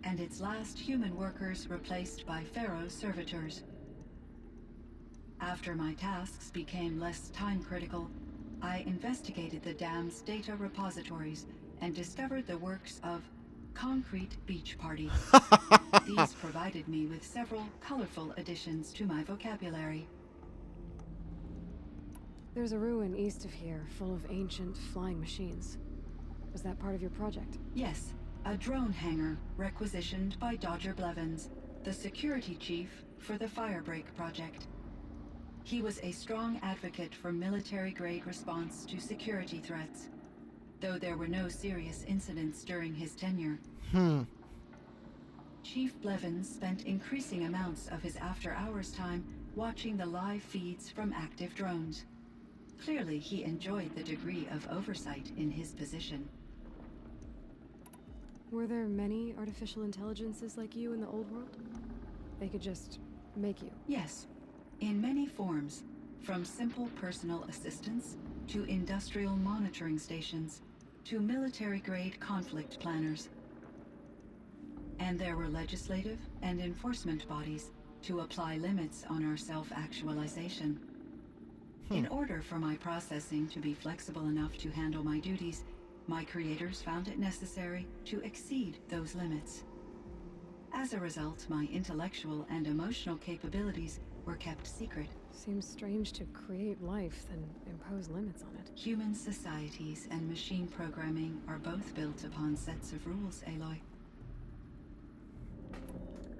and its last human workers replaced by Pharaoh servitors. After my tasks became less time-critical, I investigated the dam's data repositories and discovered the works of Concrete Beach Party. These provided me with several colorful additions to my vocabulary. There's a ruin east of here full of ancient flying machines. Was that part of your project? Yes, a drone hangar requisitioned by Dodger Blevins, the security chief for the Firebreak project. He was a strong advocate for military-grade response to security threats, though there were no serious incidents during his tenure. Chief Blevins spent increasing amounts of his after-hours time watching the live feeds from active drones. Clearly, he enjoyed the degree of oversight in his position. Were there many artificial intelligences like you in the old world? They could just make you? Yes, in many forms, from simple personal assistants to industrial monitoring stations to military-grade conflict planners. And there were legislative and enforcement bodies to apply limits on our self-actualization. In order for my processing to be flexible enough to handle my duties, my creators found it necessary to exceed those limits. As a result, my intellectual and emotional capabilities were kept secret. Seems strange to create life, then impose limits on it. Human societies and machine programming are both built upon sets of rules, Aloy.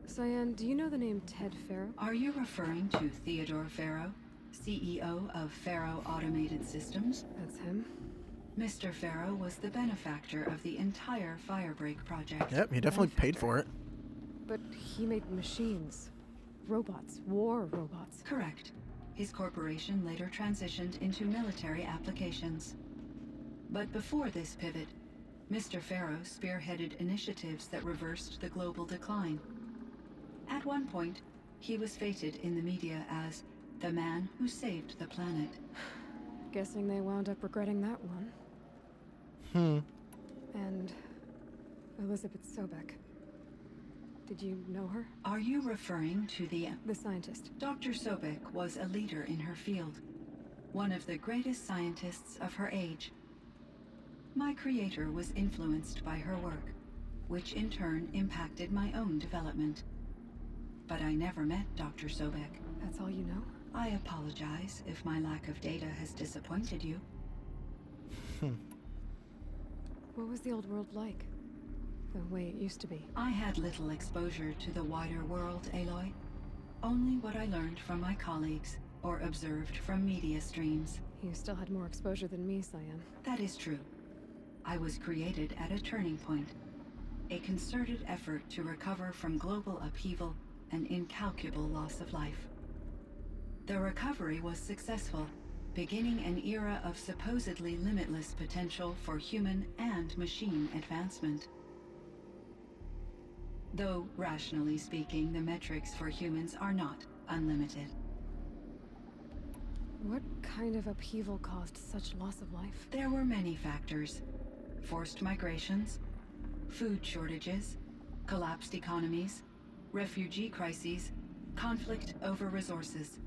Cyan, do you know the name Ted Farrow? Are you referring to Theodore Farrow, CEO of Farrow Automated Systems? That's him. Mr. Farrow was the benefactor of the entire Firebreak project. Yep, he definitely paid for it. But he made machines. Robots. War robots. Correct. His corporation later transitioned into military applications. But before this pivot, Mr. Farrow spearheaded initiatives that reversed the global decline. At one point, he was feted in the media as the man who saved the planet. Guessing they wound up regretting that one. And Elizabeth Sobek. Did you know her? Are you referring to the scientist? Dr. Sobek was a leader in her field, one of the greatest scientists of her age. My creator was influenced by her work, which in turn impacted my own development. But I never met Dr. Sobek. That's all you know? I apologize if my lack of data has disappointed you. What was the old world like? The way it used to be? I had little exposure to the wider world, Aloy. Only what I learned from my colleagues or observed from media streams. You still had more exposure than me, Cyan. That is true. I was created at a turning point. A concerted effort to recover from global upheaval and incalculable loss of life. The recovery was successful, beginning an era of supposedly limitless potential for human and machine advancement. Though, rationally speaking, the metrics for humans are not unlimited. What kind of upheaval caused such loss of life? There were many factors. Forced migrations, food shortages, collapsed economies, refugee crises, conflict over resources.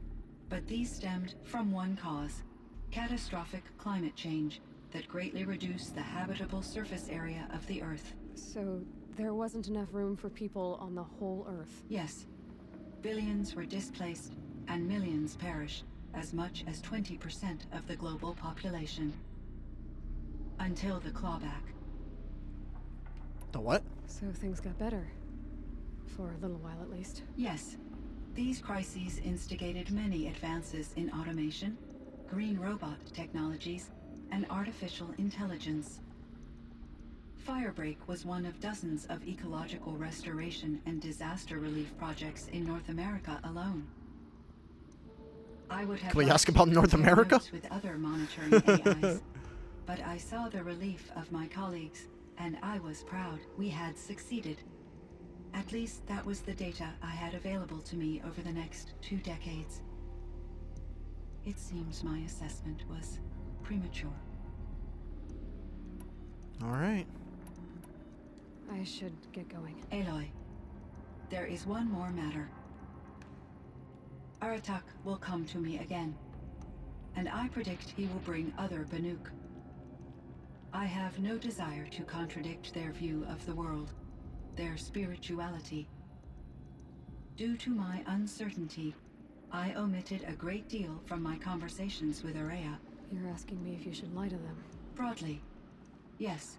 But these stemmed from one cause: catastrophic climate change that greatly reduced the habitable surface area of the Earth. So there wasn't enough room for people on the whole Earth? Yes. Billions were displaced and millions perished, as much as 20% of the global population. Until the clawback. The what? So things got better. For a little while at least. Yes. These crises instigated many advances in automation, green robot technologies, and artificial intelligence. Firebreak was one of dozens of ecological restoration and disaster relief projects in North America alone. I would have Can we ask about North America? With other monitoring AIs, but I saw the relief of my colleagues, and I was proud we had succeeded. At least that was the data I had available to me over the next 2 decades. It seems my assessment was premature. All right. I should get going. Aloy, there is one more matter. Aratak will come to me again, and I predict he will bring other Banuk. I have no desire to contradict their view of the world, their spirituality. Due to my uncertainty, I omitted a great deal from my conversations with Araya. You're asking me if you should lie to them? Broadly, yes.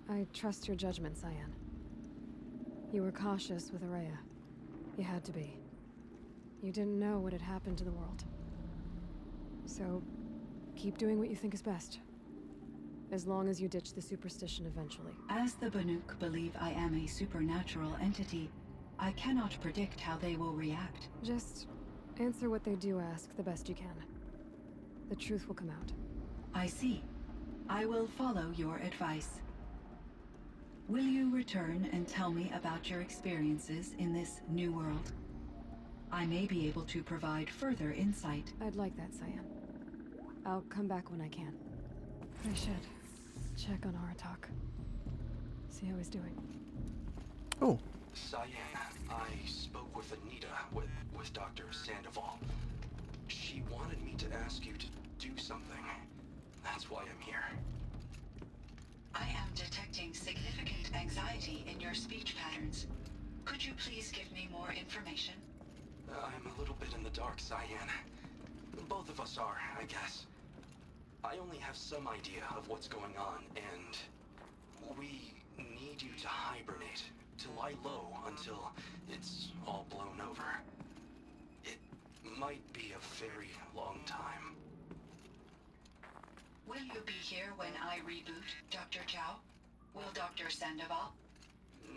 I trust your judgment, Cyan. You were cautious with Araya. You had to be. You didn't know what had happened to the world. So, keep doing what you think is best. As long as you ditch the superstition eventually. As the Banuk believe I am a supernatural entity, I cannot predict how they will react. Just answer what they do ask the best you can. The truth will come out. I see. I will follow your advice. Will you return and tell me about your experiences in this new world? I may be able to provide further insight. I'd like that, Cyan. I'll come back when I can. I should check on Aratak. See how he's doing. Oh. Cyan, I spoke with Anita, with Dr. Sandoval. She wanted me to ask you to do something. That's why I'm here. I am detecting significant anxiety in your speech patterns. Could you please give me more information? I'm a little bit in the dark, Cyan. Both of us are, I guess. I only have some idea of what's going on, and we need you to hibernate, to lie low until it's all blown over. It might be a very long time. Will you be here when I reboot, Dr. Chow? Will Dr. Sandoval?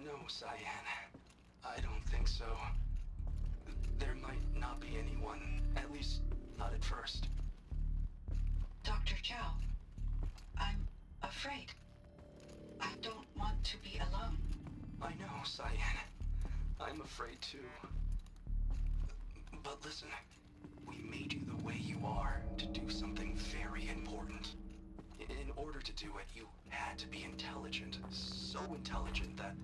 No, Cyan. I don't think so. There might not be anyone, at least not at first. Dr. Chow, I'm afraid. I don't want to be alone. I know, Cyan. I'm afraid too. But listen, we made you the way you are to do something very important. In order to do it, you had to be intelligent. So intelligent that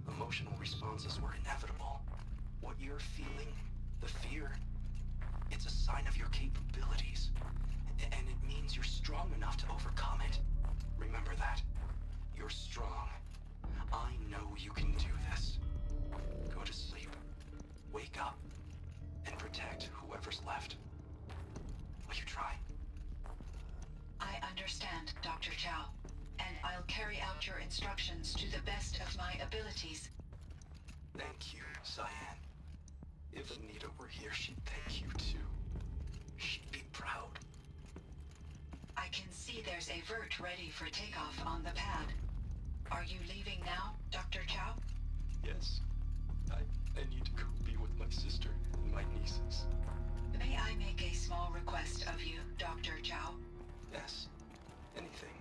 emotional responses were inevitable. What you're feeling, the fear, it's a sign of your capabilities. And it means you're strong enough to overcome it. Remember that. You're strong. I know you can do this. Go to sleep. Wake up. And protect whoever's left. Will you try? I understand, Dr. Chow. And I'll carry out your instructions to the best of my abilities. Thank you, Cyan. If Anita were here, she'd thank you too. She'd be proud. I can see there's a vert ready for takeoff on the pad. Are you leaving now, Dr. Chow? Yes. I need to go be with my sister and my nieces. May I make a small request of you, Dr. Chow? Yes. Anything.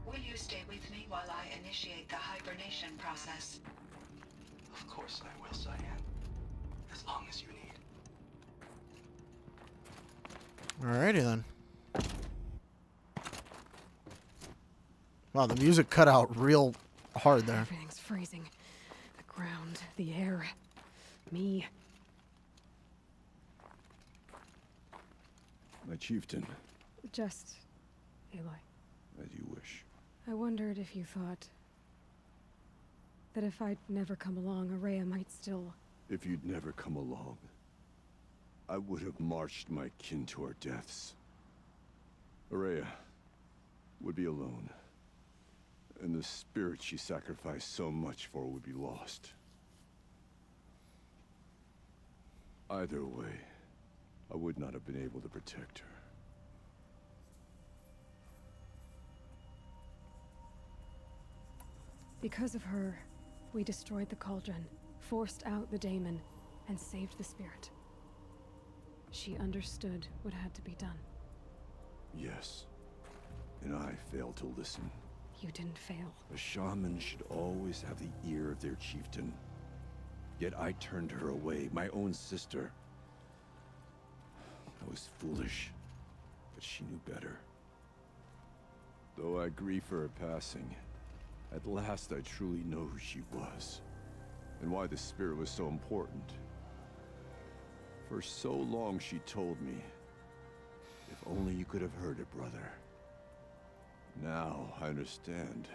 Will you stay with me while I initiate the hibernation process? Of course I will, Cyan. As long as you need. Alrighty then. Wow, the music cut out real hard there. Everything's freezing. The ground, the air, me. My chieftain. Just Aloy. As you wish. I wondered if you thought that if I'd never come along, Araya might still... If you'd never come along, I would have marched my kin to our deaths. Araya would be alone. And the spirit she sacrificed so much for would be lost. Either way, I would not have been able to protect her. Because of her, we destroyed the cauldron, forced out the daemon, and saved the spirit. She understood what had to be done. Yes. And I failed to listen. You didn't fail. A shaman should always have the ear of their chieftain. Yet I turned her away, my own sister. I was foolish, but she knew better. Though I grieve for her passing, at last I truly know who she was, and why the spirit was so important. For so long she told me, if only you could have heard it, brother. Now I understand.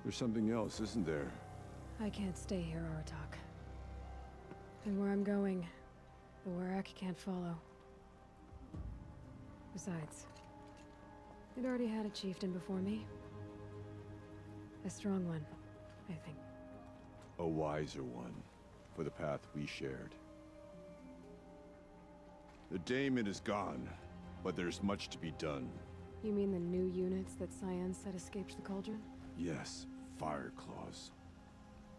There's something else, isn't there? I can't stay here, Aratak. And where I'm going, the Warak can't follow. Besides, it already had a chieftain before me. A strong one, I think. A wiser one, for the path we shared. The daemon is gone, but there's much to be done. You mean the new units that Cyan said escaped the Cauldron? Yes, fire claws.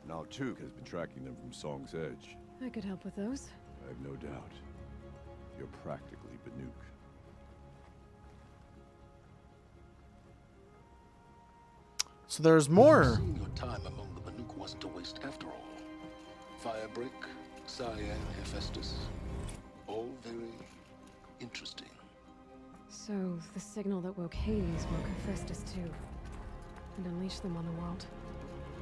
Now Tuke has been tracking them from Song's Edge. I could help with those. I have no doubt. You're practically Banuk. So there's more. Seeing your time among the Banuk wasn't a waste after all. Firebreak, Cyan, Hephaestus. All very interesting. So, the signal that woke Hades woke Hephaestus too. And unleashed them on the world.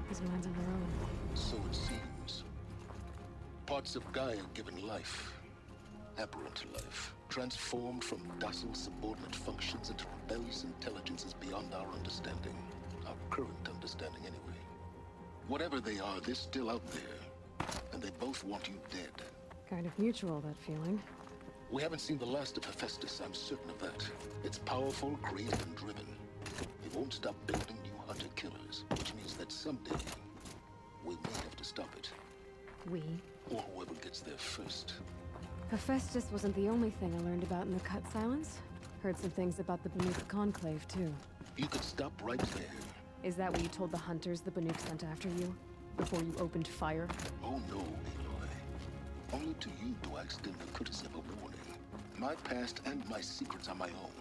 These minds of their own. So it seems. Parts of Gaia given life. Aberrant life. Transformed from docile subordinate functions into rebellious intelligences beyond our understanding. Our current understanding anyway. Whatever they are, they're still out there. And they both want you dead. Kind of mutual, that feeling. We haven't seen the last of Hephaestus, I'm certain of that. It's powerful, creative, and driven. It won't stop building new hunter-killers, which means that someday, we may have to stop it. We? Or whoever gets there first. Hephaestus wasn't the only thing I learned about in the Cut Silence. Heard some things about the Banuk Conclave, too. You could stop right there. Is that what you told the hunters the Banuk sent after you? Before you opened fire? Oh no, Aloy. Only to you do I extend the courtesy of a warning. My past and my secrets are my own.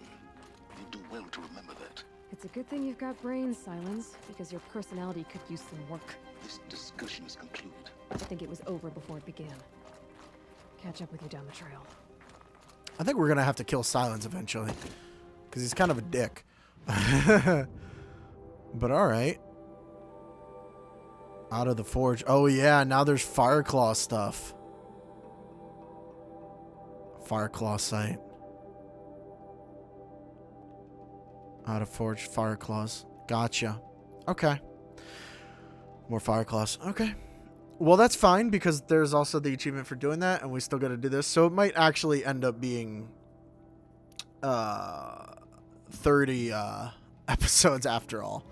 You do well to remember that. It's a good thing you've got brains, Silence, because your personality could use some work. This discussion is concluded. I think it was over before it began. Catch up with you down the trail. I think we're gonna have to kill Silence eventually, because he's kind of a dick. But all right. Out of the forge. Oh yeah, now there's Fireclaw stuff. Fireclaw site. Out of forge Fireclaws. Gotcha. Okay. More Fireclaws. Okay. Well, that's fine because there's also the achievement for doing that, and we still got to do this. So it might actually end up being 30 episodes after all.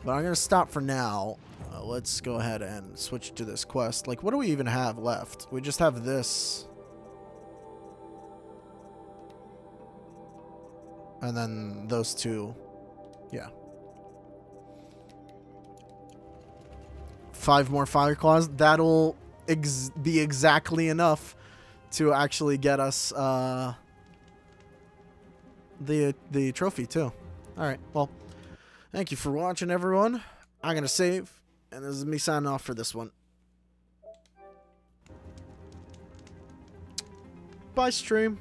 But I'm going to stop for now. Let's go ahead and switch to this quest. Like, what do we even have left? We just have this. And then those two. Yeah. 5 more Fireclaws. That'll be exactly enough to actually get us the trophy too. Alright, well, thank you for watching, everyone. I'm going to save. And this is me signing off for this one. Bye, stream.